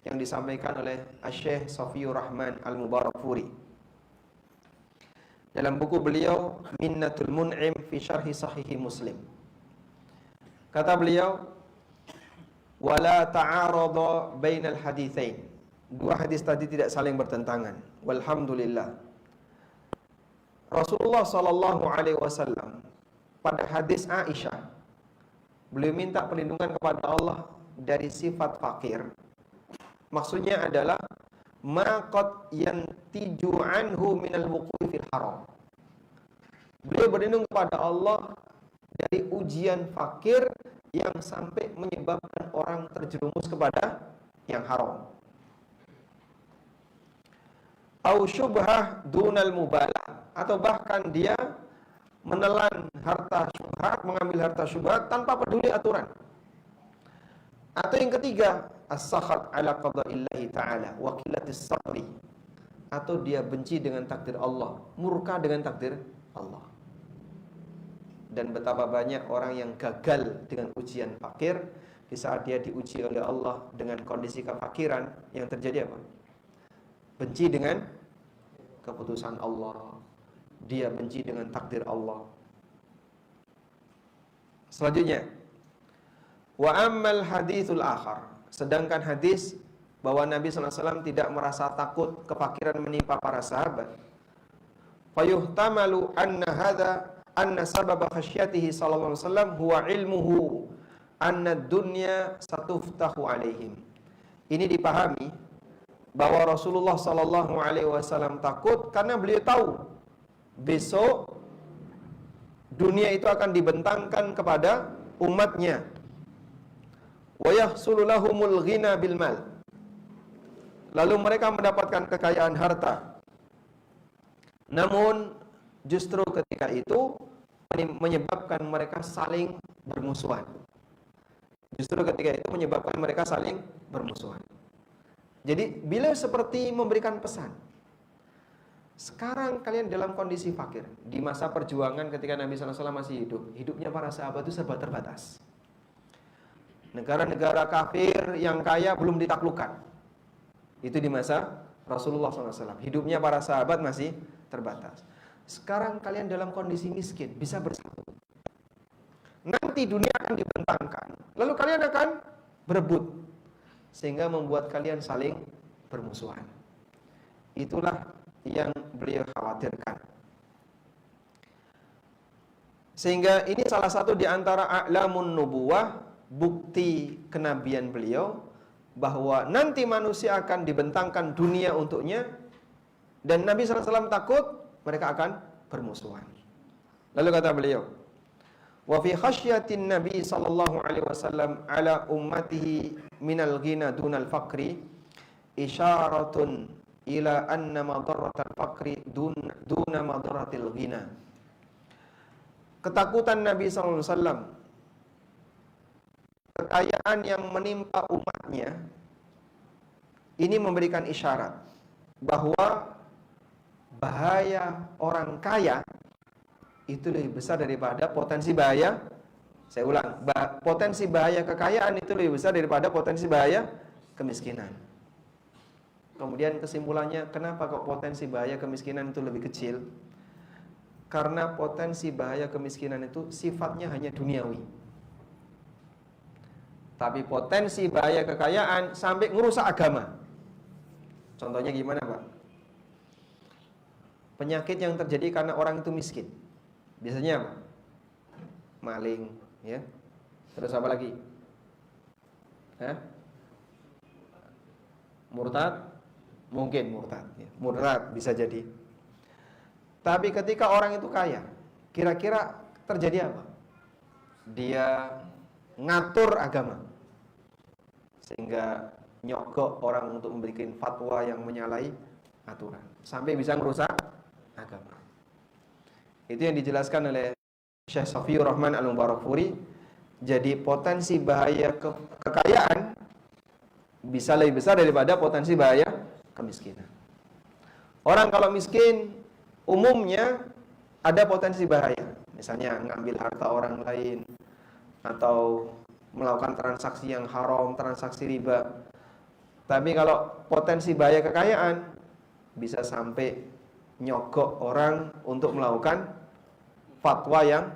yang disampaikan oleh Syekh Safiyur Rahman Al-Mubarakfuri dalam buku beliau Minnatul Mun'im fi Syarhi Sahihi Muslim. Kata beliau, wala ta'arada bainal haditsain. Dua hadis tadi tidak saling bertentangan. Walhamdulillah. Rasulullah SAW pada hadis Aisyah, beliau minta perlindungan kepada Allah dari sifat fakir. Maksudnya adalah maqad yantiju anhu minal wuqu'i fil haram. Beliau berlindung kepada Allah dari ujian fakir yang sampai menyebabkan orang terjerumus kepada yang haram. Au syubhah dunal mubalah, atau bahkan dia menelan harta syubhat, mengambil harta syubhat tanpa peduli aturan. Atau yang ketiga, as-sakhat ala qada'illahi ta'ala wa qillatis sabri, atau dia benci dengan takdir Allah, murka dengan takdir Allah. Dan betapa banyak orang yang gagal dengan ujian fakir. Di saat dia diuji oleh Allah dengan kondisi kefakiran, yang terjadi apa? Benci dengan keputusan Allah. Dia benci dengan takdir Allah. Selanjutnya, wa ammal hadithul akhar. Sedangkan hadis bahwa Nabi SAW tidak merasa takut kefakiran menimpa para sahabat. Fayuhtamalu anna sababa khasyatihi sallallahu alaihi wasallam huwa ilmuhu anna dunya satuftahu alaihim. Ini dipahami bahwa Rasulullah sallallahu alaihi wasallam takut karena beliau tahu besok dunia itu akan dibentangkan kepada umatnya. Wa yahsulu lahumul ghina bil mal. Lalu mereka mendapatkan kekayaan harta. Namun justru ketika itu menyebabkan mereka saling bermusuhan. Justru ketika itu menyebabkan mereka saling bermusuhan. Jadi beliau seperti memberikan pesan. Sekarang kalian dalam kondisi fakir. Di masa perjuangan ketika Nabi SAW masih hidup, hidupnya para sahabat itu serba terbatas. Negara-negara kafir yang kaya belum ditaklukkan. Itu di masa Rasulullah SAW. Hidupnya para sahabat masih terbatas. Sekarang kalian dalam kondisi miskin, bisa bersatu. Nanti dunia akan dibentangkan. Lalu kalian akan berebut. Sehingga membuat kalian saling bermusuhan. Itulah yang beliau khawatirkan. Sehingga ini salah satu di antara a'lamun nubuwah, bukti kenabian beliau, bahwa nanti manusia akan dibentangkan dunia untuknya, dan Nabi SAW takut mereka akan bermusuhan. Lalu kata beliau, wa fi khasyatin Nabi sallallahu alaihi wasallam ala ummatihi minal ghina dunal faqri isyaratun ila anna madaratal faqri duna madaratil ghina. Ketakutan Nabi sallallahu alaihi wasallam, kekayaan yang menimpa umatnya, ini memberikan isyarat bahwa bahaya orang kaya itu lebih besar daripada potensi bahaya. Saya ulang, potensi bahaya kekayaan itu lebih besar daripada potensi bahaya kemiskinan. Kemudian kesimpulannya, kenapa kok potensi bahaya kemiskinan itu lebih kecil? Karena potensi bahaya kemiskinan itu sifatnya hanya duniawi. Tapi potensi bahaya kekayaan sampai ngerusak agama. Contohnya gimana, Pak? Penyakit yang terjadi karena orang itu miskin. Biasanya apa? Maling, ya. Terus apa lagi? Murtad? Mungkin murtad, ya. Murtad bisa jadi. Tapi ketika orang itu kaya, kira-kira terjadi apa? Dia ngatur agama, sehingga nyogok orang untuk memberikan fatwa yang menyalahi aturan, sampai bisa merusak agama. Itu yang dijelaskan oleh Syekh Safiur Rahman Al-Mubarakfuri. Jadi potensi bahaya kekayaan bisa lebih besar daripada potensi bahaya kemiskinan. Orang kalau miskin umumnya ada potensi bahaya, misalnya ngambil harta orang lain atau melakukan transaksi yang haram, transaksi riba. Tapi kalau potensi bahaya kekayaan bisa sampai nyogok orang untuk melakukan fatwa yang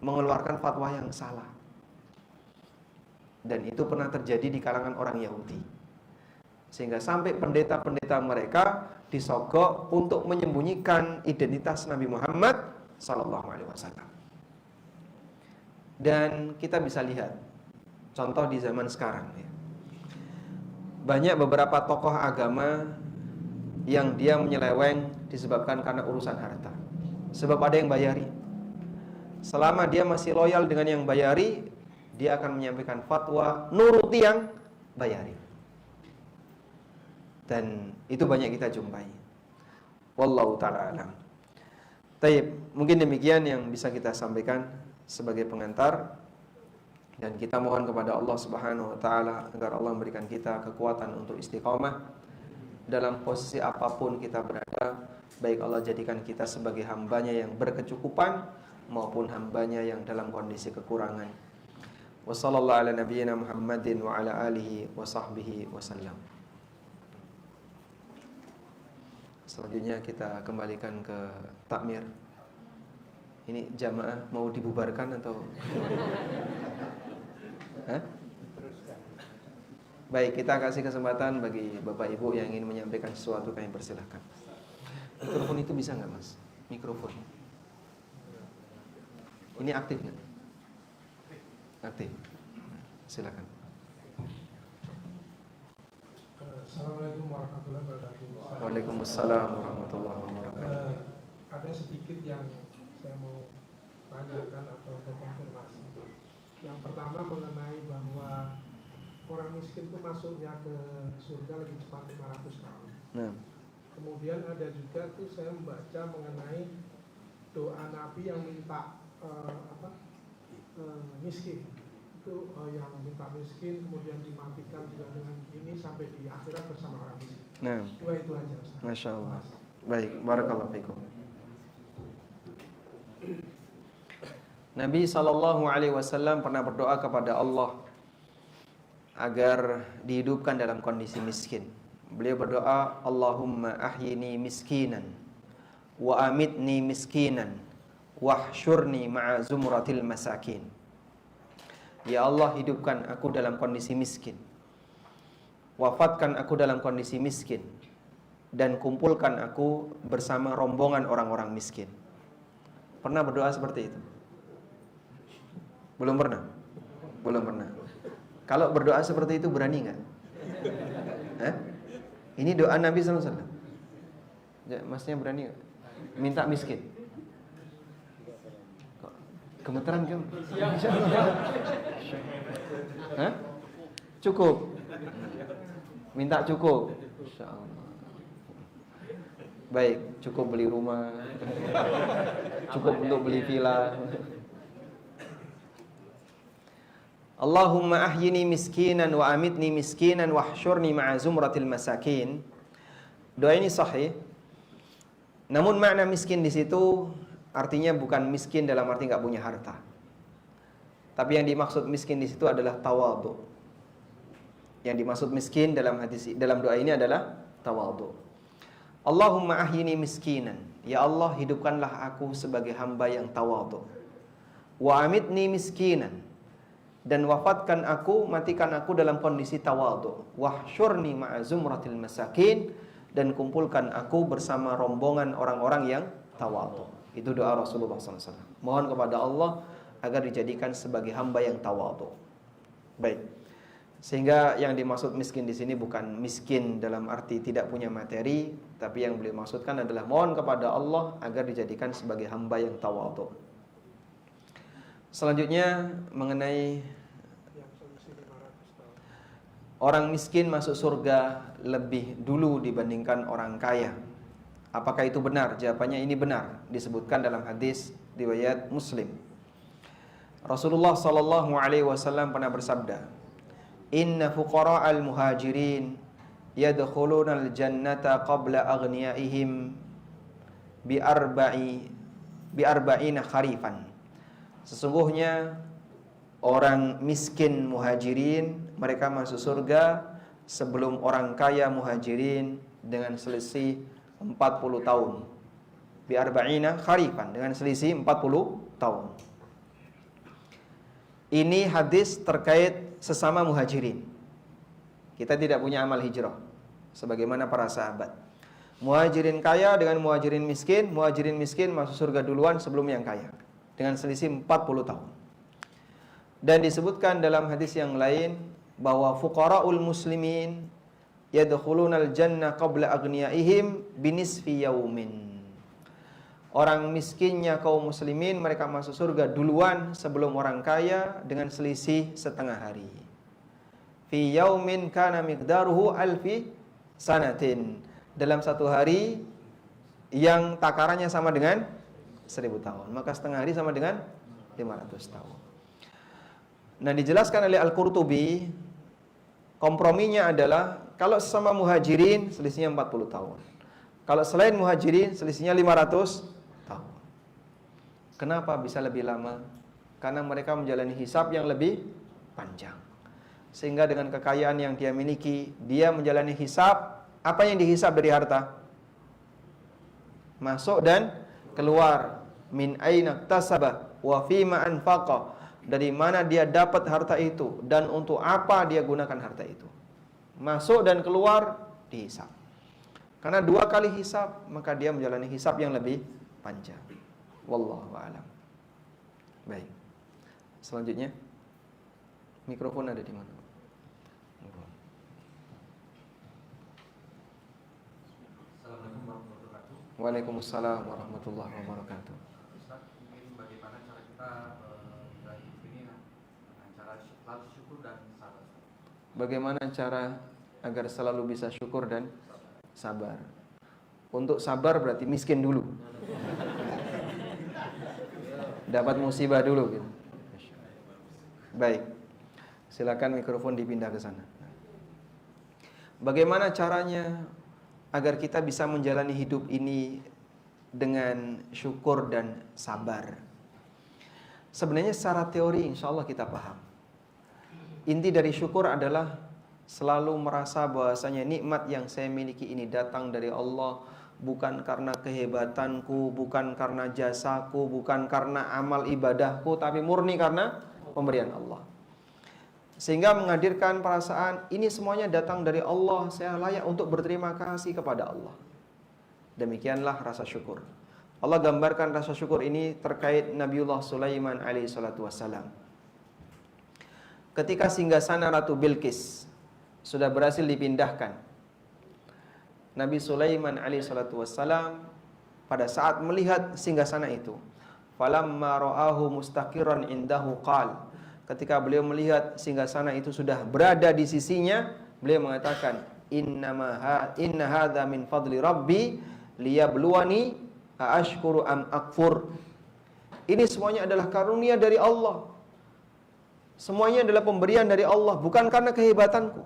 mengeluarkan fatwa yang salah. Dan itu pernah terjadi di kalangan orang Yahudi. Sehingga sampai pendeta-pendeta mereka disogok untuk menyembunyikan identitas Nabi Muhammad SAW. Dan kita bisa lihat contoh di zaman sekarang, ya. Banyak beberapa tokoh agama yang dia menyeleweng disebabkan karena urusan harta. Sebab ada yang bayari. Selama dia masih loyal dengan yang bayari, dia akan menyampaikan fatwa nuruti yang bayari. Dan itu banyak kita jumpai. Wallahu ta'ala alam. Taib, mungkin demikian yang bisa kita sampaikan sebagai pengantar. Dan kita mohon kepada Allah Subhanahu wa taala agar Allah memberikan kita kekuatan untuk istiqamah dalam posisi apapun kita berada. Baik Allah jadikan kita sebagai hambanya yang berkecukupan, maupun hambanya yang dalam kondisi kekurangan. Wa sallallahu ala nabiyyina Muhammadin wa ala alihi wa sahbihi wasallam. Selanjutnya kita kembalikan ke takmir. Ini jamaah mau dibubarkan atau? Hah? Baik, kita kasih kesempatan bagi Bapak Ibu yang ingin menyampaikan sesuatu, kami persilahkan. Mikrofon itu bisa nggak, Mas? Mikrofon. Ini aktif nggak? Aktif. Silakan. Assalamualaikum warahmatullahi wabarakatuh. Waalaikumsalam warahmatullahi wabarakatuh. Ada sedikit yang saya mau tanyakan atau konfirmasi. Yang pertama mengenai bahwa orang miskin itu masuknya ke surga lebih cepat 500 tahun. Nah. Kemudian ada juga tuh saya membaca mengenai doa Nabi yang minta miskin. Itu yang minta miskin kemudian dimatikan juga dengan ini sampai di akhirat bersama orang miskin. Nah. Dua itu aja, Ustaz. Masya Allah. Baik, barakallahu fikum. Nabi SAW pernah berdoa kepada Allah agar dihidupkan dalam kondisi miskin. Beliau berdoa, Allahumma ahyini miskinan wa amitni miskinan wahsyurni ma'a zumratil masakin. Ya Allah, hidupkan aku dalam kondisi miskin, wafatkan aku dalam kondisi miskin, dan kumpulkan aku bersama rombongan orang-orang miskin. Pernah berdoa seperti itu? Belum pernah? Belum pernah. Kalau berdoa seperti itu berani nggak? Ini doa Nabi SAW. Masnya berani nggak? Minta miskin. Kok gemeteran kamu? Cukup. Minta cukup. Insya Allah. Baik, cukup beli rumah. Cukup untuk beli villa. Allahumma ahyini miskinan wa amitni miskinan wahsyurni ma'a zumratil masakin. Doa ini sahih. Namun makna miskin di situ artinya bukan miskin dalam arti enggak punya harta. Tapi yang dimaksud miskin di situ adalah tawadhu. Yang dimaksud miskin dalam doa ini adalah tawadhu. Allahumma ahyini miskinan. Ya Allah, hidupkanlah aku sebagai hamba yang tawadhu. Wa amitni miskinan. Dan wafatkan aku, matikan aku dalam kondisi tawadhu. Wahsyurni ma'a zumratil masakin. Dan kumpulkan aku bersama rombongan orang-orang yang tawadhu. Itu doa Rasulullah SAW. Mohon kepada Allah agar dijadikan sebagai hamba yang tawadhu. Baik. Sehingga yang dimaksud miskin di sini bukan miskin dalam arti tidak punya materi, tapi yang beliau maksudkan adalah mohon kepada Allah agar dijadikan sebagai hamba yang tawadhu. Selanjutnya mengenai orang miskin masuk surga lebih dulu dibandingkan orang kaya. Apakah itu benar? Jawabannya ini benar, disebutkan dalam hadis riwayat Muslim. Rasulullah SAW pernah bersabda, Inna fuqara'al muhajirin yadkhulunal jannata qabla aghniyaihim bi arba'ina kharifan. Sesungguhnya orang miskin muhajirin mereka masuk surga sebelum orang kaya muhajirin dengan selisih 40 tahun. Bi arba'ina kharifan, dengan selisih 40 tahun. Ini hadis terkait sesama muhajirin. Kita tidak punya amal hijrah sebagaimana para sahabat. Muhajirin kaya dengan muhajirin miskin masuk surga duluan sebelum yang kaya dengan selisih 40 tahun. Dan disebutkan dalam hadis yang lain bahwa fuqara'ul muslimin yadkhulunal jannah qabla aghniyaihim binisfi yaumin. Orang miskinnya kaum muslimin mereka masuk surga duluan sebelum orang kaya dengan selisih setengah hari. Fi yaumin kana miqdaruhu alfi sanatin. Dalam satu hari yang takarannya sama dengan 1000 tahun, maka setengah hari sama dengan 500 tahun. Nah, dijelaskan oleh Al-Qurtubi, komprominya adalah kalau sesama muhajirin selisihnya 40 tahun. Kalau selain muhajirin selisihnya 500 tahun. Kenapa bisa lebih lama? Karena mereka menjalani hisab yang lebih panjang. Sehingga dengan kekayaan yang dia miliki, dia menjalani hisab. Apa yang dihisab dari harta? Masuk dan keluar. Min aina iktasaba wa fima anfaqa. Dari mana dia dapat harta itu dan untuk apa dia gunakan harta itu. Masuk dan keluar dihisab. Karena 2 kali hisab, maka dia menjalani hisab yang lebih panjang. Wallahu a'lam. Baik. Selanjutnya, mikrofon ada di mana? Assalamualaikum warahmatullahi wabarakatuh. Waalaikumsalam warahmatullahi wabarakatuh. Ustaz, mungkin bagaimana cara kita dari ini dengan cara selalu syukur dan sabar? Bagaimana cara agar selalu bisa syukur dan sabar? Untuk sabar berarti miskin dulu. Dapat musibah dulu gitu. Baik. Silakan mikrofon dipindah ke sana. Bagaimana caranya agar kita bisa menjalani hidup ini dengan syukur dan sabar? Sebenarnya secara teori insya Allah kita paham. Inti dari syukur adalah selalu merasa bahwasanya nikmat yang saya miliki ini datang dari Allah, bukan karena kehebatanku, bukan karena jasaku, bukan karena amal ibadahku, tapi murni karena pemberian Allah. Sehingga menghadirkan perasaan ini semuanya datang dari Allah, saya layak untuk berterima kasih kepada Allah. Demikianlah rasa syukur. Allah gambarkan rasa syukur ini terkait Nabiullah Sulaiman alaihi salatu wassalam. Ketika singgasana Ratu Bilqis sudah berhasil dipindahkan, Nabi Sulaiman alaihi salatu wassalam pada saat melihat singgasana itu, falamma ra'ahu mustaqiran indahu qala, ketika beliau melihat singgasana itu sudah berada di sisinya, beliau mengatakan, inna hadza min fadli rabbi liyabluwani aashkuru am akfur. Ini semuanya adalah karunia dari Allah. Semuanya adalah pemberian dari Allah, bukan karena kehebatanku,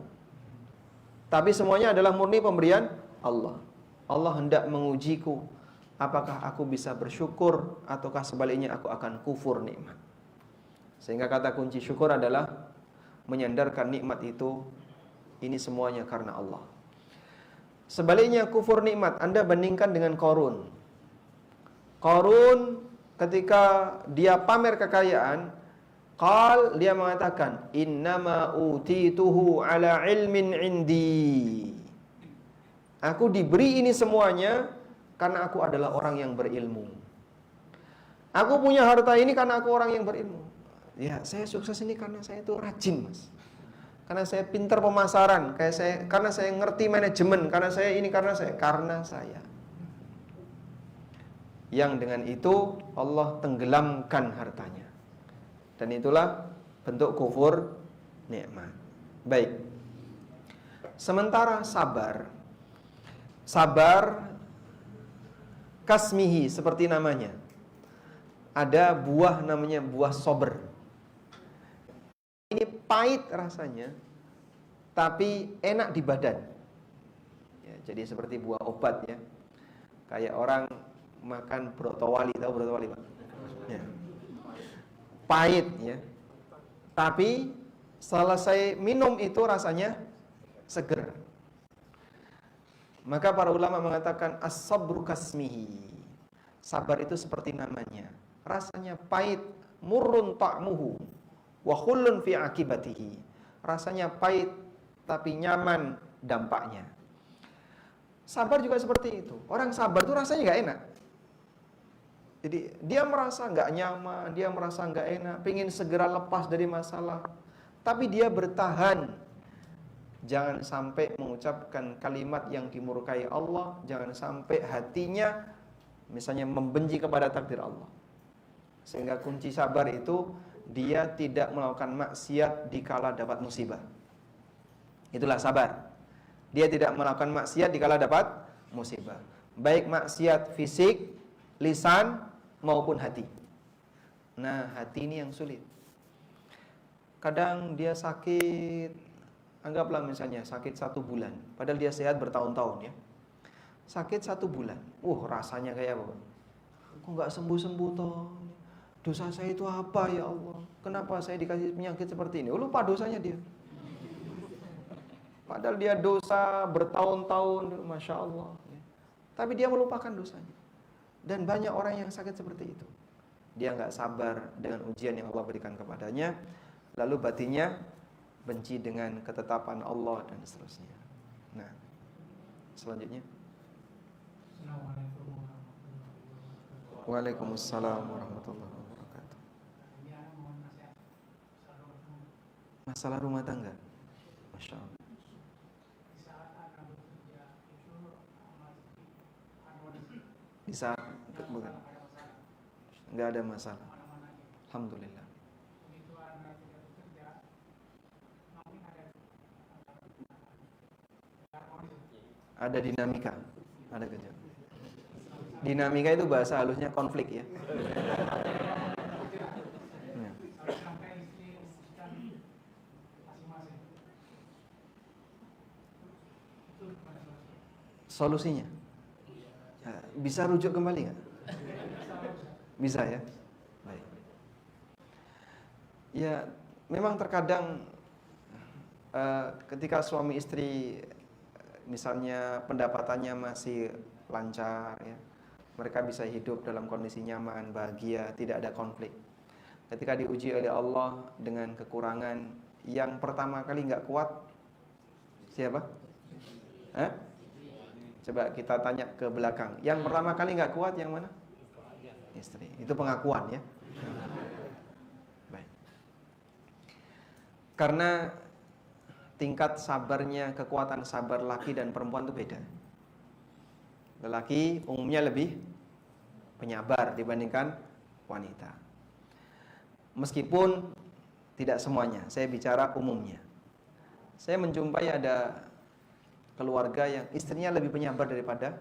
tapi semuanya adalah murni pemberian Allah. Allah hendak mengujiku, apakah aku bisa bersyukur ataukah sebaliknya aku akan kufur nikmat. Sehingga kata kunci syukur adalah menyandarkan nikmat itu, ini semuanya karena Allah. Sebaliknya kufur nikmat, Anda bandingkan dengan Qarun. Qarun ketika dia pamer kekayaan, dia mengatakan, innama utituhu ala ilmin indi. Aku diberi ini semuanya karena aku adalah orang yang berilmu. Aku punya harta ini karena aku orang yang berilmu. Ya, saya sukses ini karena saya itu rajin, Mas. Karena saya pintar pemasaran, karena saya ngerti manajemen, karena saya. Yang dengan itu Allah tenggelamkan hartanya. Dan itulah bentuk kufur nikmat. Baik. Sementara sabar kasmihi seperti namanya. Ada buah namanya buah sober. Ini pahit rasanya, tapi enak di badan. Ya, jadi seperti buah obat ya. Kayak orang makan brotowali, tahu brotowali Pak? Ya. Pahit ya. Tapi selesai minum itu rasanya seger. Maka para ulama mengatakan as-sabru kasmihi. Sabar itu seperti namanya. Rasanya pahit, murrun ta'muhu wa khullun fi akibatihi. Rasanya pahit tapi nyaman dampaknya. Sabar juga seperti itu. Orang sabar itu rasanya nggak enak. Jadi dia merasa nggak nyaman, dia merasa nggak enak, pingin segera lepas dari masalah. Tapi dia bertahan. Jangan sampai mengucapkan kalimat yang dimurkai Allah. Jangan sampai hatinya misalnya membenci kepada takdir Allah. Sehingga kunci sabar itu dia tidak melakukan maksiat dikala dapat musibah. Itulah sabar. Dia tidak melakukan maksiat dikala dapat musibah. Baik maksiat fisik, lisan maupun hati. Nah, hati ini yang sulit. Kadang dia sakit, anggaplah misalnya sakit 1 bulan, padahal dia sehat bertahun-tahun ya. Sakit 1 bulan, rasanya kayak apa? Kok nggak sembuh-sembuh toh? Dosa saya itu apa ya Allah? Kenapa saya dikasih penyakit seperti ini? Lupa dosanya dia. Padahal dia dosa bertahun-tahun, Masya Allah. Tapi dia melupakan dosanya. Dan banyak orang yang sakit seperti itu. Dia nggak sabar dengan ujian yang Allah berikan kepadanya. Lalu batinnya benci dengan ketetapan Allah dan seterusnya. Nah, selanjutnya. Waalaikumsalam warahmatullahi wabarakatuh. Masalah rumah tangga. Masya Allah. Di saat bukan, nggak ada masalah. Alhamdulillah. Ada dinamika, ada kejadian. Dinamika itu bahasa halusnya konflik ya. Solusinya bisa rujuk kembali nggak? Bisa ya. Baik. Ya, memang terkadang ketika suami istri misalnya pendapatannya masih lancar ya, mereka bisa hidup dalam kondisi nyaman, bahagia, tidak ada konflik. Ketika diuji oleh Allah dengan kekurangan, yang pertama kali nggak kuat siapa? Coba kita tanya ke belakang. Yang pertama kali nggak kuat yang mana? Istri. Itu pengakuan ya. Baik. Karena tingkat sabarnya, kekuatan sabar laki dan perempuan itu beda. Lelaki umumnya lebih penyabar dibandingkan wanita. Meskipun tidak semuanya, saya bicara umumnya. Saya menjumpai ada keluarga yang istrinya lebih penyabar daripada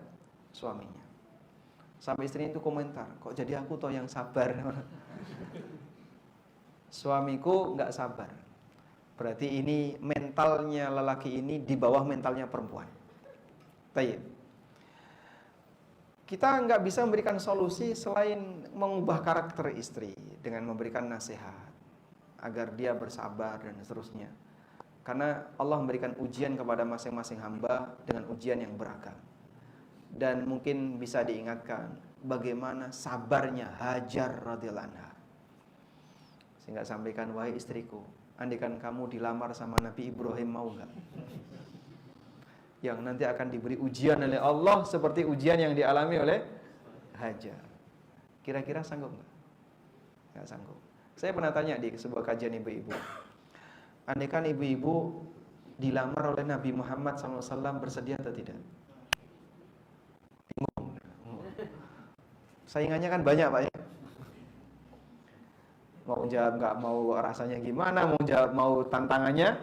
suaminya. Sampai istrinya itu komentar, kok jadi aku toh yang sabar. Suamiku nggak sabar. Berarti ini mentalnya lelaki ini di bawah mentalnya perempuan. Tayyib. Kita nggak bisa memberikan solusi selain mengubah karakter istri dengan memberikan nasihat agar dia bersabar dan seterusnya. Karena Allah memberikan ujian kepada masing-masing hamba dengan ujian yang beragam. Dan mungkin bisa diingatkan bagaimana sabarnya Hajar radhiyallahu anha. Sehingga sampaikan, wahai istriku, andaikan kamu dilamar sama Nabi Ibrahim, mau enggak? Yang nanti akan diberi ujian oleh Allah seperti ujian yang dialami oleh Hajar. Kira-kira sanggup enggak? Enggak sanggup. Saya pernah tanya di sebuah kajian ibu-ibu, andaikan ibu-ibu dilamar oleh Nabi Muhammad SAW, bersedia atau tidak? Bingung. Saingannya kan banyak Pak ya. Mau jawab nggak, mau rasanya gimana, mau jawab, mau tantangannya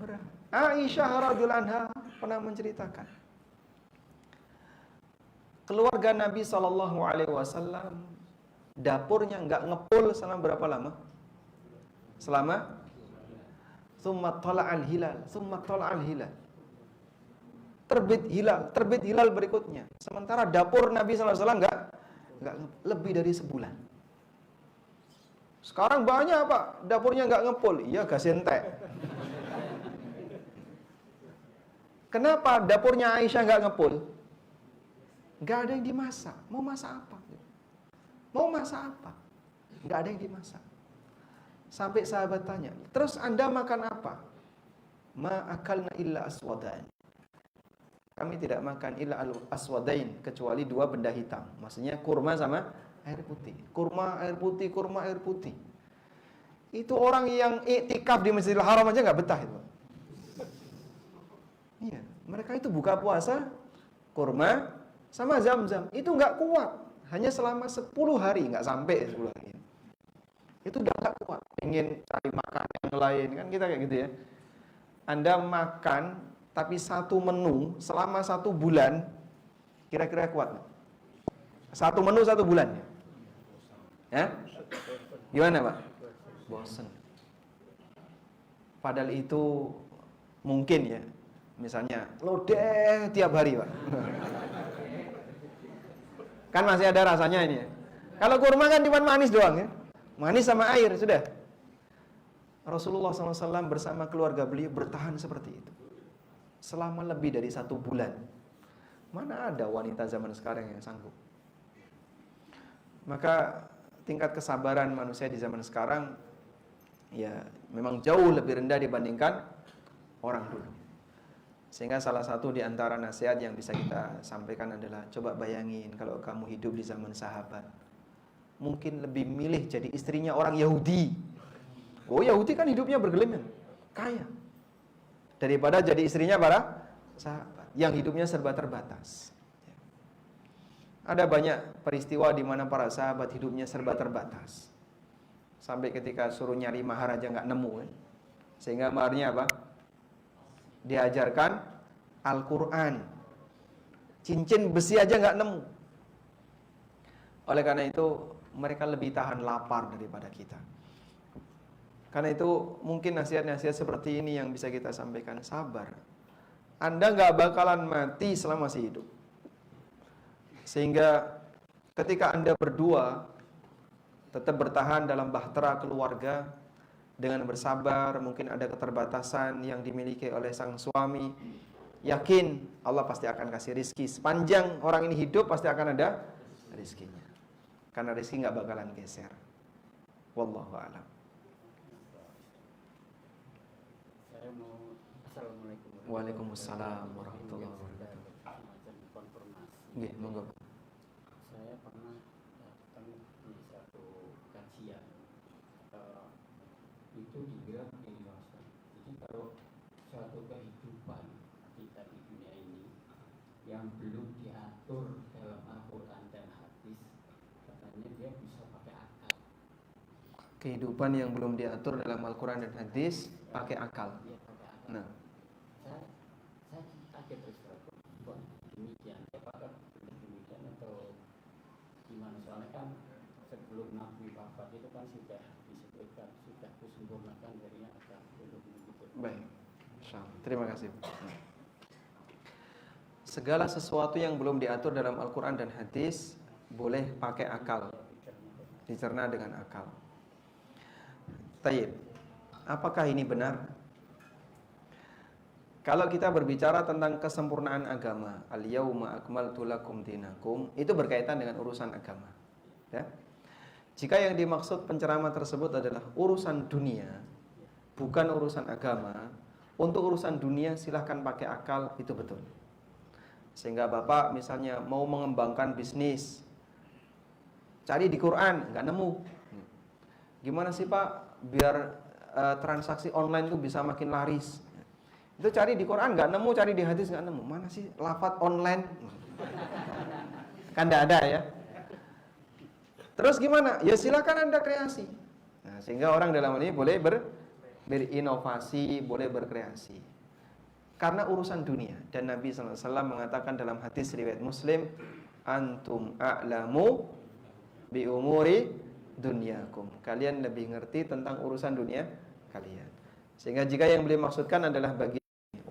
berat. Aisyah radhiyallahu anha pernah menceritakan, keluarga Nabi SAW dapurnya nggak ngepul selama berapa lama? Selama summa tala'al hilal, summa tala'al hilal. Terbit hilal berikutnya. Sementara dapur Nabi SAW nggak lebih dari sebulan. Sekarang banyak Pak, dapurnya nggak ngepul. Iya, gas entek. Kenapa dapurnya Aisyah nggak ngepul? Nggak ada yang dimasak. Mau masak apa? Mau masak apa? Nggak ada yang dimasak. Sampai sahabat tanya, terus Anda makan apa? Ma akalna illa aswadain. Kami tidak makan illa aswadain, kecuali dua benda hitam. Maksudnya kurma sama air putih. Kurma, air putih, kurma, air putih. Itu orang yang iktikaf di Masjidil Haram aja nggak betah itu. Iya, mereka itu buka puasa kurma sama zam-zam. Itu nggak kuat. Hanya selama 10 hari, nggak sampai 10 hari. Itu udah nggak kuat. Pengen cari makan yang lain, kan kita kayak gitu ya. Anda makan tapi satu menu selama 1 bulan, kira-kira kuat? Satu menu 1 bulan. Ya? Gimana Pak? Bosen. Padahal itu mungkin ya, misalnya lodeh tiap hari Pak. Kan masih ada rasanya ini ya. Kalau kurma kan cuma manis doang ya. Manis sama air, sudah. Rasulullah SAW bersama keluarga beliau bertahan seperti itu selama lebih dari 1 bulan. Mana ada wanita zaman sekarang yang sanggup? Maka tingkat kesabaran manusia di zaman sekarang ya memang jauh lebih rendah dibandingkan orang dulu. Sehingga salah satu di antara nasihat yang bisa kita sampaikan adalah, coba bayangin kalau kamu hidup di zaman sahabat, mungkin lebih milih jadi istrinya orang Yahudi. Oh, Yahudi kan hidupnya bergelimang, kaya, daripada jadi istrinya para sahabat yang hidupnya serba terbatas. Ada banyak peristiwa di mana para sahabat hidupnya serba terbatas. Sampai ketika suruh nyari mahar aja nggak nemu kan? Sehingga maharnya apa? Diajarkan Al-Quran. Cincin besi aja nggak nemu. Oleh karena itu mereka lebih tahan lapar daripada kita. Karena itu mungkin nasihat-nasihat seperti ini yang bisa kita sampaikan. Sabar. Anda nggak bakalan mati selama masih hidup. Sehingga ketika Anda berdua tetap bertahan dalam bahtera keluarga dengan bersabar, mungkin ada keterbatasan yang dimiliki oleh sang suami, yakin Allah pasti akan kasih rizki. Sepanjang orang ini hidup pasti akan ada rizkinya. Karena rizki nggak bakalan geser. Wallahu a'lam. Saya mau Assalamualaikum. Waalaikumsalam warahmatullahi wabarakatuh. Semacam konfirmasi. Nggih, monggo. Saya pernah datang di satu kajian itu dibilang ini Mas. Jadi kalau suatu kehidupan kita di dunia ini yang belum diatur dalam Al-Quran dan hadis, katanya dia bisa pakai akal. Kehidupan yang belum diatur dalam Al-Quran dan hadis pakai akal. Dia pakai akal. Nah, saya kaget terus terang. Kok demikian? Apakah benar demikian atau gimana? Soalnya kan sebelum Nabi wafat itu kan sudah disebutkan, sudah disempurnakan darinya akal belum begitu. baik. Insyaallah. Terima kasih. Segala sesuatu yang belum diatur dalam Al-Quran dan hadis boleh pakai akal, dicerna dengan akal. Tayyib. Apakah ini benar? Kalau kita berbicara tentang kesempurnaan agama, al-yauma akmaltu lakum dinakum, itu berkaitan dengan urusan agama. Ya. Jika yang dimaksud penceramah tersebut adalah urusan dunia, bukan urusan agama, untuk urusan dunia silahkan pakai akal, itu betul. Sehingga Bapak misalnya mau mengembangkan bisnis, cari di Quran, nggak nemu. Gimana sih Pak, biar transaksi online itu bisa makin laris? Itu cari di Quran nggak nemu, cari di hadis nggak nemu. Mana sih lafadz online? Kan nggak ada ya. Terus gimana? Ya silakan Anda kreasi. Nah, sehingga orang dalam ini boleh berinovasi, boleh berkreasi. Karena urusan dunia. Dan Nabi SAW mengatakan dalam hadis riwayat Muslim, antum a'lamu bi umuri dunyakum. Kalian lebih ngerti tentang urusan dunia kalian. Sehingga jika yang beliau maksudkan adalah bagi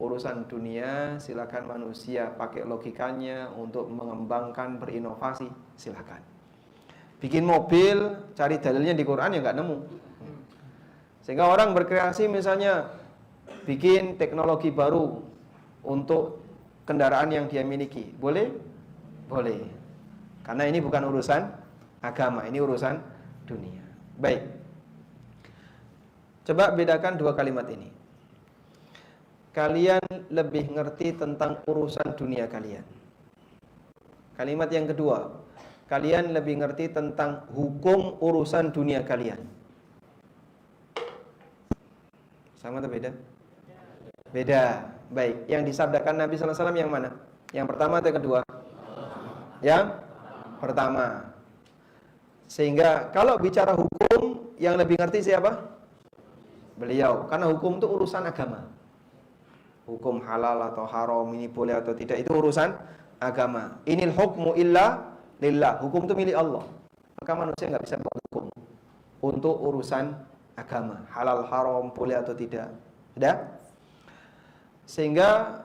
urusan dunia, silakan manusia pakai logikanya untuk mengembangkan, berinovasi, silakan. Bikin mobil, cari dalilnya di Quran ya nggak nemu. Sehingga orang berkreasi misalnya bikin teknologi baru untuk kendaraan yang dia miliki, boleh? Boleh. Karena ini bukan urusan agama, ini urusan dunia. Baik. Coba bedakan dua kalimat ini. Kalian lebih ngerti tentang urusan dunia kalian. Kalimat yang kedua, kalian lebih ngerti tentang hukum urusan dunia kalian. Sama atau beda? Beda. Baik, yang disabdakan Nabi SAW yang mana? Yang pertama atau yang kedua? Yang pertama. Sehingga kalau bicara hukum, yang lebih ngerti siapa? Beliau. Karena hukum itu urusan agama. Hukum halal atau haram, ini boleh atau tidak, itu urusan agama. Inil hukmu illa lillah. Hukum itu milik Allah. Maka manusia nggak bisa buat hukum untuk urusan agama, halal haram, boleh atau tidak. Sudah? Sehingga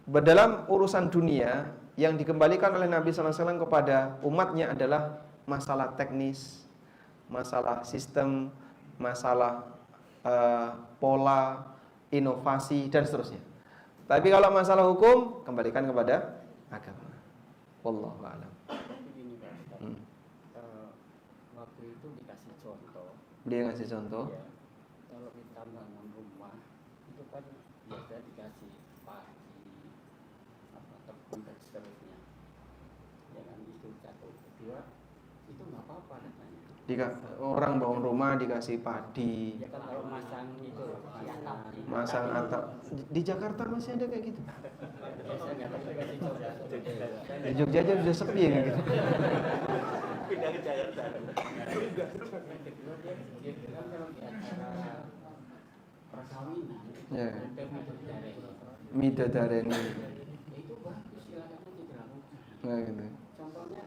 dalam urusan dunia yang dikembalikan oleh Nabi SAW kepada umatnya adalah masalah teknis, masalah sistem, masalah pola, inovasi dan seterusnya. Tapi kalau masalah hukum, kembalikan kepada agama. Wallahu a'lam. Begini Pak Ustaz. Waktu itu dikasih contoh. Dia ngasih contoh. Ya, kalau kita bangun rumah itu kan biasa dikasih pagi, tepung dan seterusnya. Ya kan itu satu. Kedua itu nggak apa-apa katanya. Orang bangun rumah dikasih padi, Ya kan kalau masang itu masang atap. Di Jakarta masih ada kayak gitu. biasanya kan dikasih contoh. Di Jogja aja udah sepi kayak gitu. Kedua dia bilang kalau di acara perkawinan Ya. ada midodareni. Midodareni. Itu bagus silakan aja dilakukan. Nah, gitu. Contohnya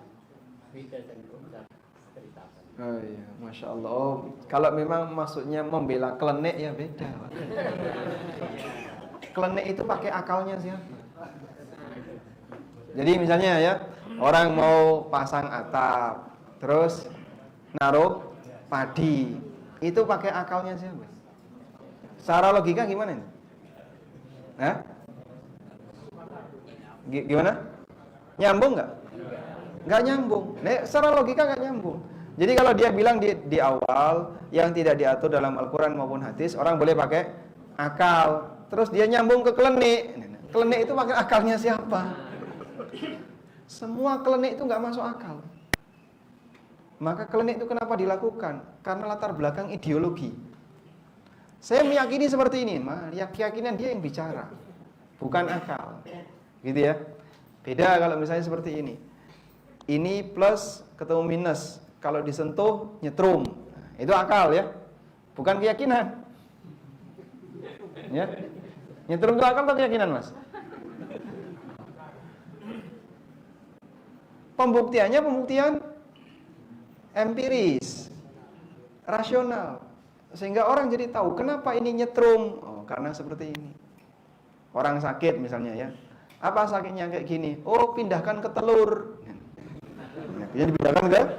beda dengan Ustaz ceritakan. Oh iya, Masya Allah. Oh, kalau memang maksudnya membela klenik ya beda. Klenik itu pakai akalnya siapa? Jadi misalnya ya, orang mau pasang atap, terus naruh padi, itu pakai akalnya siapa? Secara logika gimana ini? Hah? Gimana? Nyambung nggak? Nggak nyambung. Nih, secara logika nggak nyambung. Jadi kalau dia bilang di awal yang tidak diatur dalam Al-Quran maupun hadis, orang boleh pakai akal. Terus dia nyambung ke klenik. Klenik itu pakai akalnya siapa? Semua klenik itu nggak masuk akal. Maka klenik itu kenapa dilakukan? Karena latar belakang ideologi. Saya meyakini seperti ini, keyakinan dia yang bicara, bukan akal. Gitu ya. Beda kalau misalnya seperti ini. Ini plus ketemu minus. Kalau disentuh nyetrum. Nah, itu akal ya. Bukan keyakinan. Ya. Nyetrum itu akal atau keyakinan, Mas? Pembuktiannya pembuktian empiris, rasional. Sehingga orang jadi tahu kenapa ini nyetrum. Oh, karena seperti ini. Orang sakit misalnya ya. Apa sakitnya kayak gini? Oh, pindahkan ke telur. Jadi dipindahkan ke telur.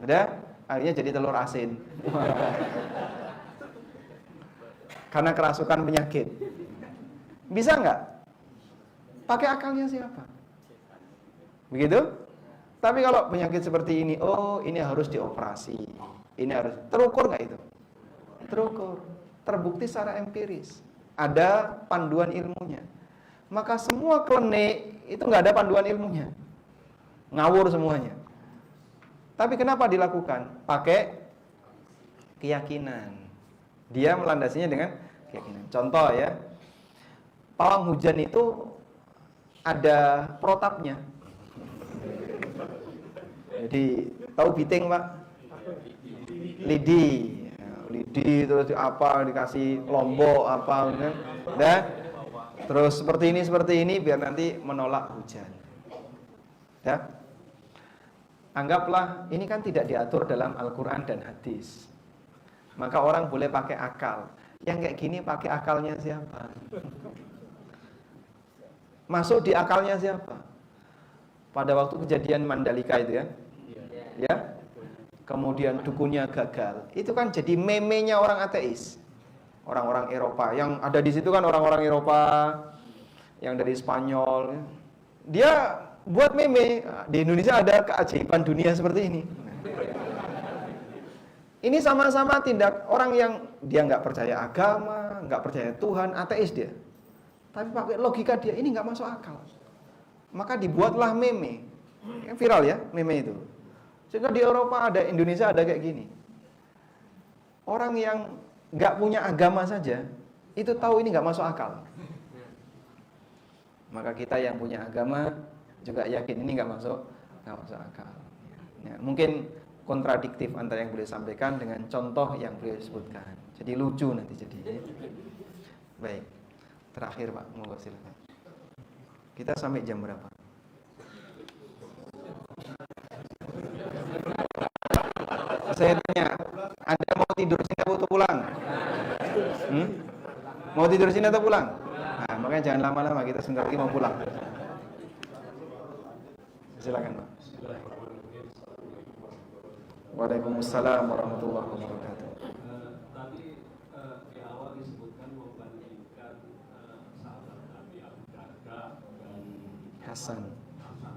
Udah? Akhirnya jadi telur asin. Karena kerasukan penyakit. Bisa nggak? Pakai akalnya siapa? Begitu? Tapi kalau penyakit seperti ini, oh ini harus dioperasi. Ini harus terukur nggak itu? Terukur. Terbukti secara empiris. Ada panduan ilmunya. Maka semua klinik itu nggak ada panduan ilmunya. Ngawur semuanya. Tapi kenapa dilakukan? Pakai keyakinan. Dia melandasinya dengan keyakinan. Contoh ya, pawang hujan itu ada protapnya. Jadi tahu biting Pak? Lidi. Lidi terus apa dikasih lombok apa kan? Dan terus seperti ini biar nanti menolak hujan. Ya. Anggaplah ini kan tidak diatur dalam Al-Quran dan hadis. Maka orang boleh pakai akal. Yang kayak gini pakai akalnya siapa? Masuk di akalnya siapa? Pada waktu kejadian Mandalika itu ya. Ya. Kemudian dukunnya gagal. Itu kan jadi meme-nya orang ateis. Orang-orang Eropa. Yang ada di situ kan orang-orang Eropa yang dari Spanyol. Dia buat meme. Di Indonesia ada keajaiban dunia seperti ini. Ini sama-sama tindak orang yang dia nggak percaya agama, nggak percaya Tuhan, ateis dia. Tapi pakai logika dia, ini nggak masuk akal. Maka dibuatlah meme. Viral ya, meme itu. Sehingga di Eropa ada, Indonesia ada kayak gini. Orang yang nggak punya agama saja, itu tahu ini nggak masuk akal. Maka kita yang punya agama juga yakin ini nggak masuk akal. Ya, mungkin kontradiktif antara yang boleh sampaikan dengan contoh yang boleh disebutkan. Jadi lucu nanti jadi. Baik. Terakhir Pak, monggo silakan. Kita sampai jam berapa? Saya tanya, Anda mau tidur sini atau pulang? Mau tidur sini atau pulang? Nah, makanya jangan lama-lama, kita sebentar lagi mau pulang. Silakan Pak. Waalaikumsalam warahmatullahi wabarakatuh. Tadi di awal disebutkan membandingkan sahabat Nabi Abu Darda dan Hasan. Hasan.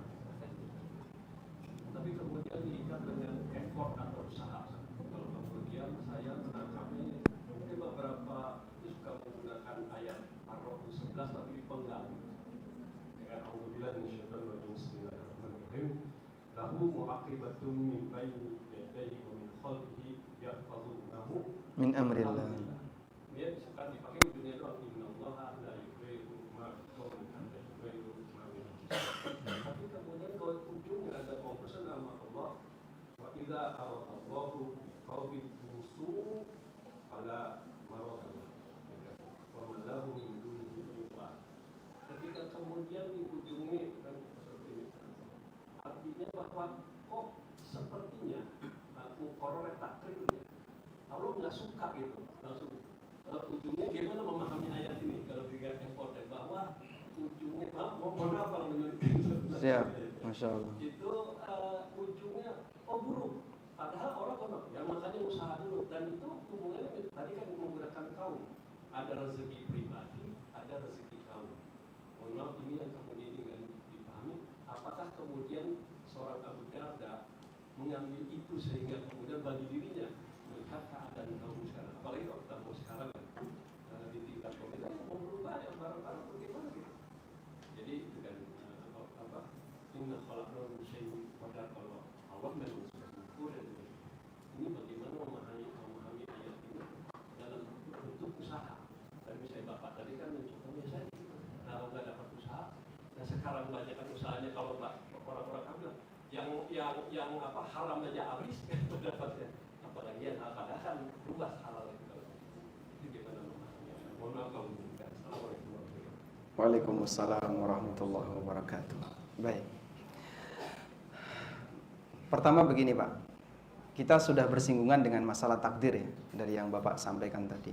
Tapi kemudian diikat dengan effort atau usaha. Kalau kemudian saya menangkapnya mungkin beberapa itu suka menggunakan ayat Ar-Rahman 11 tapi dipenggal dengan Alhamdulillah Bismillahirrahmanirrahim. Lahu mu'aqibatun min baini yadayhi wa min khalfihi yahfazunahu Min amrillah. Dia suka dipakai ujungnya doang, innallaha la yughayyiru ma biqaumin hatta yughayyiru ma bi anfusihim. Tapi kemudian kalau ujungnya ada conclusion sama Allah, wa idza aradallahu qaumin musu fala maradallah wa man lahu min dunihi wali. Ketika kemudian di ujungnya kan seperti ini, artinya bahwa kok sepertinya muqarrar takribnya Allah nggak suka gitu langsung. Ujungnya gimana memahami ayat ini kalau tiga effort bahwa ujungnya mohon maaf kalau menurut Siap, Masya Allah. itu ujungnya buruk. Padahal orang kono ya makanya usaha dulu dan itu hubungannya tadi kan menggunakan kaum. Ada rezeki pribadi, ada rezeki kaum. Mohon maaf ini yang kemudian dengan dipahami. Apakah kemudian seorang Abu Darda mengambil itu sehingga kemudian bagi dirinya melihat keadaan kaum sekarang, apalagi kalau kita mau sekarang di tingkat pemerintah mau berubah ya barang-barang bagaimana gitu. Jadi itu kan inna khalaqnahu min syai'in qadar, kalau Allah memang sudah mengukur ini bagaimana memahami ayat ini dalam bentuk usaha. Dan misalnya Bapak tadi kan mencontohnya saya kalau nggak dapat usaha, dan sekarang banyak kan usahanya kalau orang-orang kan bilang yang haram aja habis dapatnya, apalagi yang padahal luas halal itu. Itu gimana memahaminya? Mohon maaf kalau memberikan. Assalamualaikum warahmatullahi wabarakatuh. Waalaikumsalam warahmatullahi wabarakatuh. Baik. Pertama begini Pak, kita sudah bersinggungan dengan masalah takdir ya, dari yang Bapak sampaikan tadi.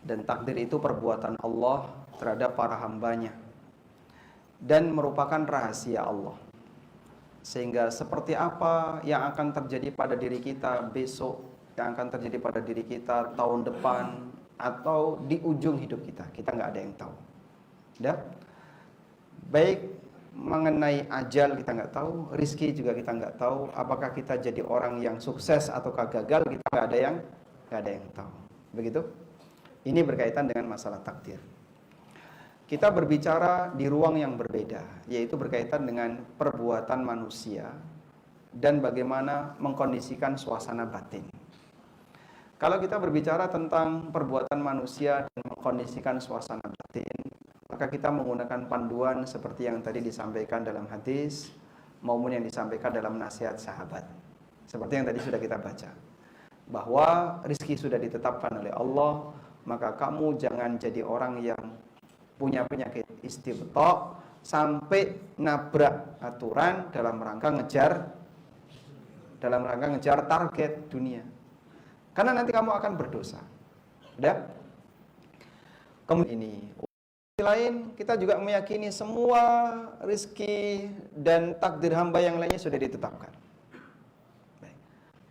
Dan takdir itu perbuatan Allah terhadap para hambanya dan merupakan rahasia Allah. Sehingga seperti apa yang akan terjadi pada diri kita besok, yang akan terjadi pada diri kita tahun depan, atau di ujung hidup kita nggak ada yang tahu. Ya? Baik mengenai ajal kita nggak tahu, rizki juga kita nggak tahu, apakah kita jadi orang yang sukses ataukah gagal kita nggak ada yang tahu. Begitu? Ini berkaitan dengan masalah takdir. Kita berbicara di ruang yang berbeda, yaitu berkaitan dengan perbuatan manusia dan bagaimana mengkondisikan suasana batin. Kalau kita berbicara tentang perbuatan manusia dan mengkondisikan suasana batin, maka kita menggunakan panduan seperti yang tadi disampaikan dalam hadis maupun yang disampaikan dalam nasihat sahabat. Seperti yang tadi sudah kita baca, bahwa rizki sudah ditetapkan oleh Allah, maka kamu jangan jadi orang yang punya penyakit istibta sampai nabrak aturan dalam rangka ngejar target dunia. Karena nanti kamu akan berdosa. Udah? Kemudian ini lain, kita juga meyakini semua rizki dan takdir hamba yang lainnya sudah ditetapkan. Baik.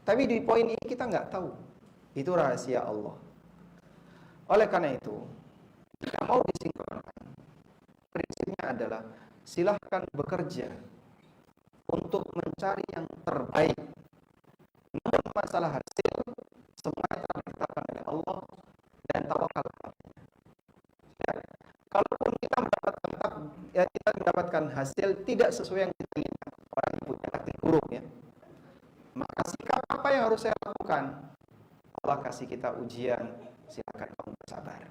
Tapi di poin ini kita nggak tahu. Itu rahasia Allah. Oleh karena itu, jika mau disinkronkan, prinsipnya adalah silahkan bekerja untuk mencari yang terbaik. Namun masalah hasil semuanya telah ditetapkan oleh Allah dan tawakal kepadanya. Ya, kalaupun kita mendapatkan hasil tidak sesuai yang kita inginkan, orang yang punya takdir buruk ya, maka sikap apa yang harus saya lakukan? Allah kasih kita ujian, silakan kamu bersabar.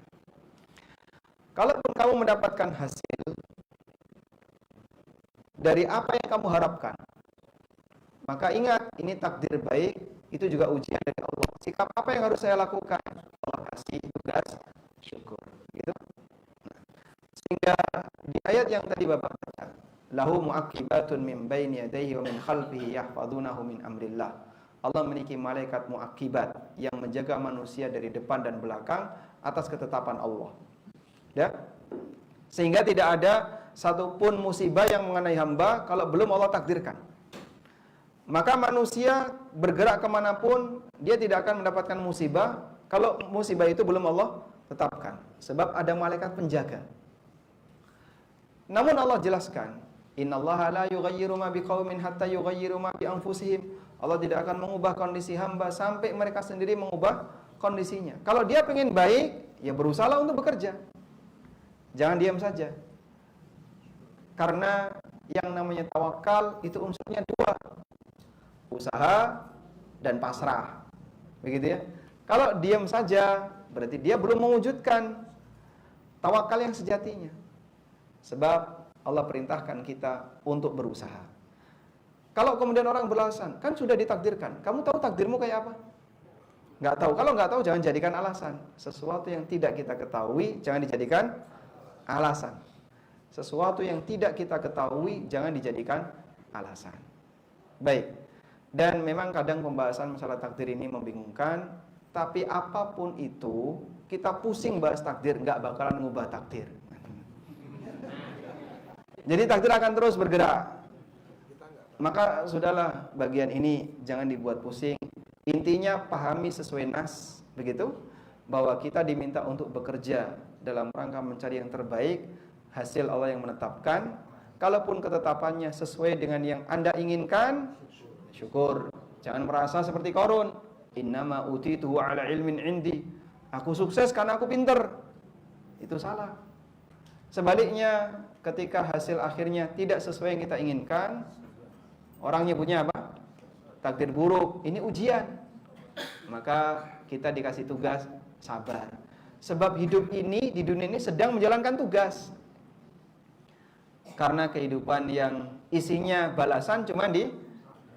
Kalaupun kamu mendapatkan hasil dari apa yang kamu harapkan, maka ingat, ini takdir baik, itu juga ujian dari Allah. Sikap apa yang harus saya lakukan? Allah kasih tugas syukur. Gitu. Sehingga di ayat yang tadi Bapak baca, lahu mu'aqibatun min baini yadayhi wa min khalfihi yahfazunahu min amrillah. Allah memiliki malaikat mu'aqibat yang menjaga manusia dari depan dan belakang atas ketetapan Allah. Ya? Sehingga tidak ada satupun musibah yang mengenai hamba kalau belum Allah takdirkan. Maka manusia bergerak kemanapun, dia tidak akan mendapatkan musibah kalau musibah itu belum Allah tetapkan. Sebab ada malaikat penjaga. Namun Allah jelaskan, innallaha la yughayyiru ma biqaumin hatta yughayyiru ma bi anfusihim. Allah tidak akan mengubah kondisi hamba sampai mereka sendiri mengubah kondisinya. Kalau dia pengen baik, ya berusaha untuk bekerja. Jangan diam saja. Karena yang namanya tawakal itu unsurnya dua. Usaha dan pasrah. Begitu ya. Kalau diam saja, berarti dia belum mewujudkan tawakal yang sejatinya. Sebab Allah perintahkan kita untuk berusaha. Kalau kemudian orang beralasan, kan sudah ditakdirkan. Kamu tahu takdirmu kayak apa? Nggak tahu. Kalau nggak tahu, jangan jadikan alasan. Sesuatu yang tidak kita ketahui, jangan dijadikan alasan. Sesuatu yang tidak kita ketahui, jangan dijadikan alasan. Baik. Dan memang kadang pembahasan masalah takdir ini membingungkan. Tapi apapun itu, kita pusing bahas takdir, nggak bakalan ngubah takdir. Jadi takdir akan terus bergerak. Maka sudahlah, bagian ini jangan dibuat pusing. Intinya pahami sesuai nas, begitu, bahwa kita diminta untuk bekerja dalam rangka mencari yang terbaik. Hasil Allah yang menetapkan. Kalaupun ketetapannya sesuai dengan yang Anda inginkan, syukur. Jangan merasa seperti Qarun, innama utituhu ala ilmin indi. Aku sukses karena aku pinter. Itu salah. Sebaliknya, ketika hasil akhirnya tidak sesuai yang kita inginkan, orangnya punya apa? Takdir buruk. Ini ujian. Maka kita dikasih tugas sabar. Sebab hidup ini, di dunia ini sedang menjalankan tugas. Karena kehidupan yang isinya balasan cuma di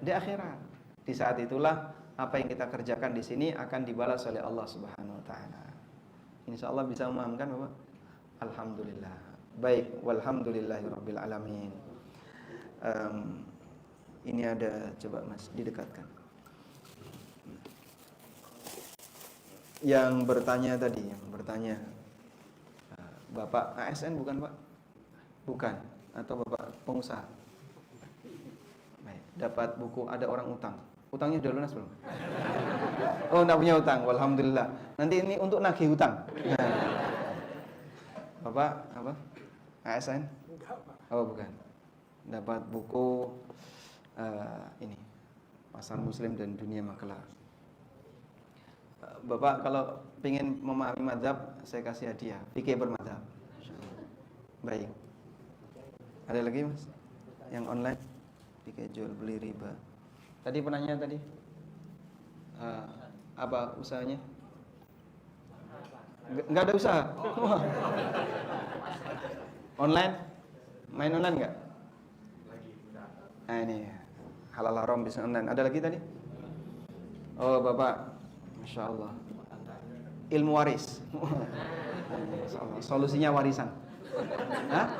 akhirat. Di saat itulah apa yang kita kerjakan di sini akan dibalas oleh Allah Subhanahu wa taala. Insyaallah bisa memahamkan Bapak? Alhamdulillah. Baik, walhamdulillahirabbil alamin. Ini ada, coba Mas didekatkan. Yang bertanya Bapak ASN bukan Pak? Bukan, atau Bapak pengusaha? Baik, dapat buku ada orang utang. Utangnya sudah lunas belum? Oh, enggak punya utang. Alhamdulillah. Nanti ini untuk nagih hutang. Bapak apa? ASN? Oh, bukan. Dapat buku ini Pasar Muslim dan Dunia Makelar. Bapak kalau ingin memahami mazhab, saya kasih hadiah fikih bermadzhab. Baik. Ada lagi Mas? Yang online? Fikih jual beli riba. Tadi penanya tadi apa usahanya? Nggak ada usaha. Online? Main online nggak? Nah ini halal haram bisnis online. Ada lagi tadi? Oh Bapak, Masya Allah, ilmu waris. Masya Allah. Solusinya warisan. Hah?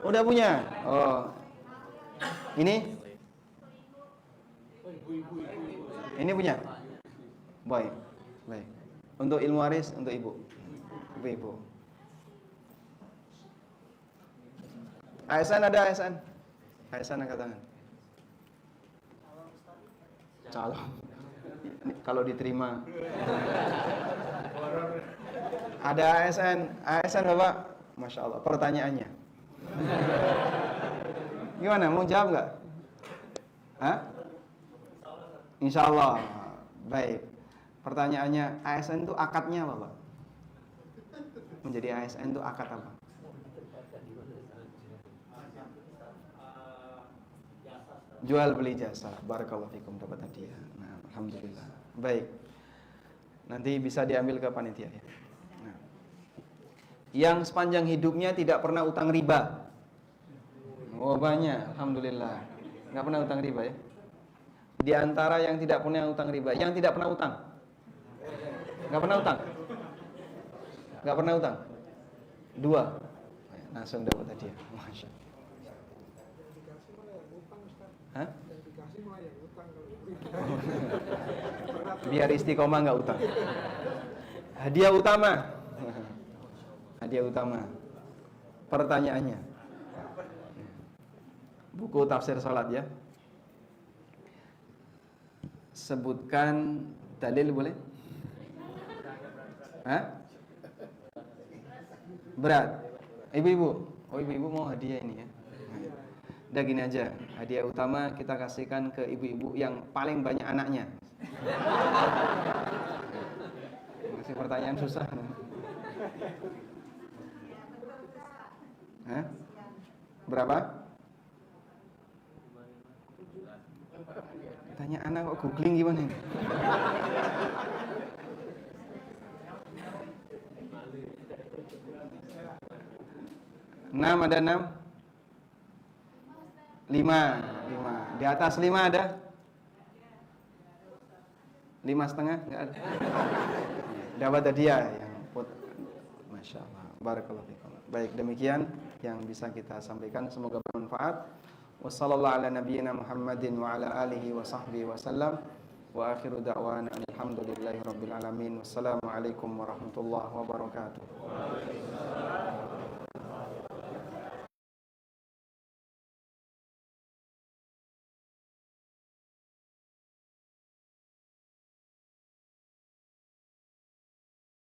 Udah punya? Oh, ini punya? Baik. Untuk ilmu waris, untuk ibu. ASN ada ASN? ASN angkat tangan. Calon. Kalau diterima. Ada ASN Bapak? Masya Allah. Pertanyaannya. Gimana? Mau jawab nggak? Hah? Insya Allah. Baik. Pertanyaannya, ASN itu akadnya apa Pak? Menjadi ASN itu akad apa? Jual beli jasa. Barakallahu fikum, dapat hadiah. Nah, alhamdulillah. Baik. Nanti bisa diambil ke panitia ya. Nah. Yang sepanjang hidupnya tidak pernah utang riba. Oh banyak, alhamdulillah. Nggak pernah utang riba ya. Di antara yang tidak pernah utang riba, yang tidak pernah utang. Nggak pernah utang. Nggak pernah utang. 2. Langsung dapat hadiah. Masya Allah. Dikasih malah yang utang Ustaz. Hah? Yang dikasih malah yang utang kalau Biar istiqomah nggak utang. Hadiah utama. Hadiah utama. Pertanyaannya. Buku tafsir salat ya. sebutkan dalil boleh? Hah? Berat. Ibu-ibu. Oh, ibu-ibu mau hadiah ini ya. Udah gini aja. Hadiah utama kita kasihkan ke ibu-ibu yang paling banyak anaknya. Masih pertanyaan susah. Hah? Berapa? Tanya anak kok googling gimana ini? 6 ada 6? 5. Di atas 5 ada? 5,5? Enggak ada. Dapat hadiah yang Masya Allah. Barakallahu fikum. Baik, demikian yang bisa kita sampaikan, semoga bermanfaat. Wassallallahu ala nabiyyina Muhammadin wa ala alihi wa sahbihi wasallam. Wa akhiru da'wana alhamdulillahi rabbil alamin. Wassalamualaikum warahmatullahi wabarakatuh.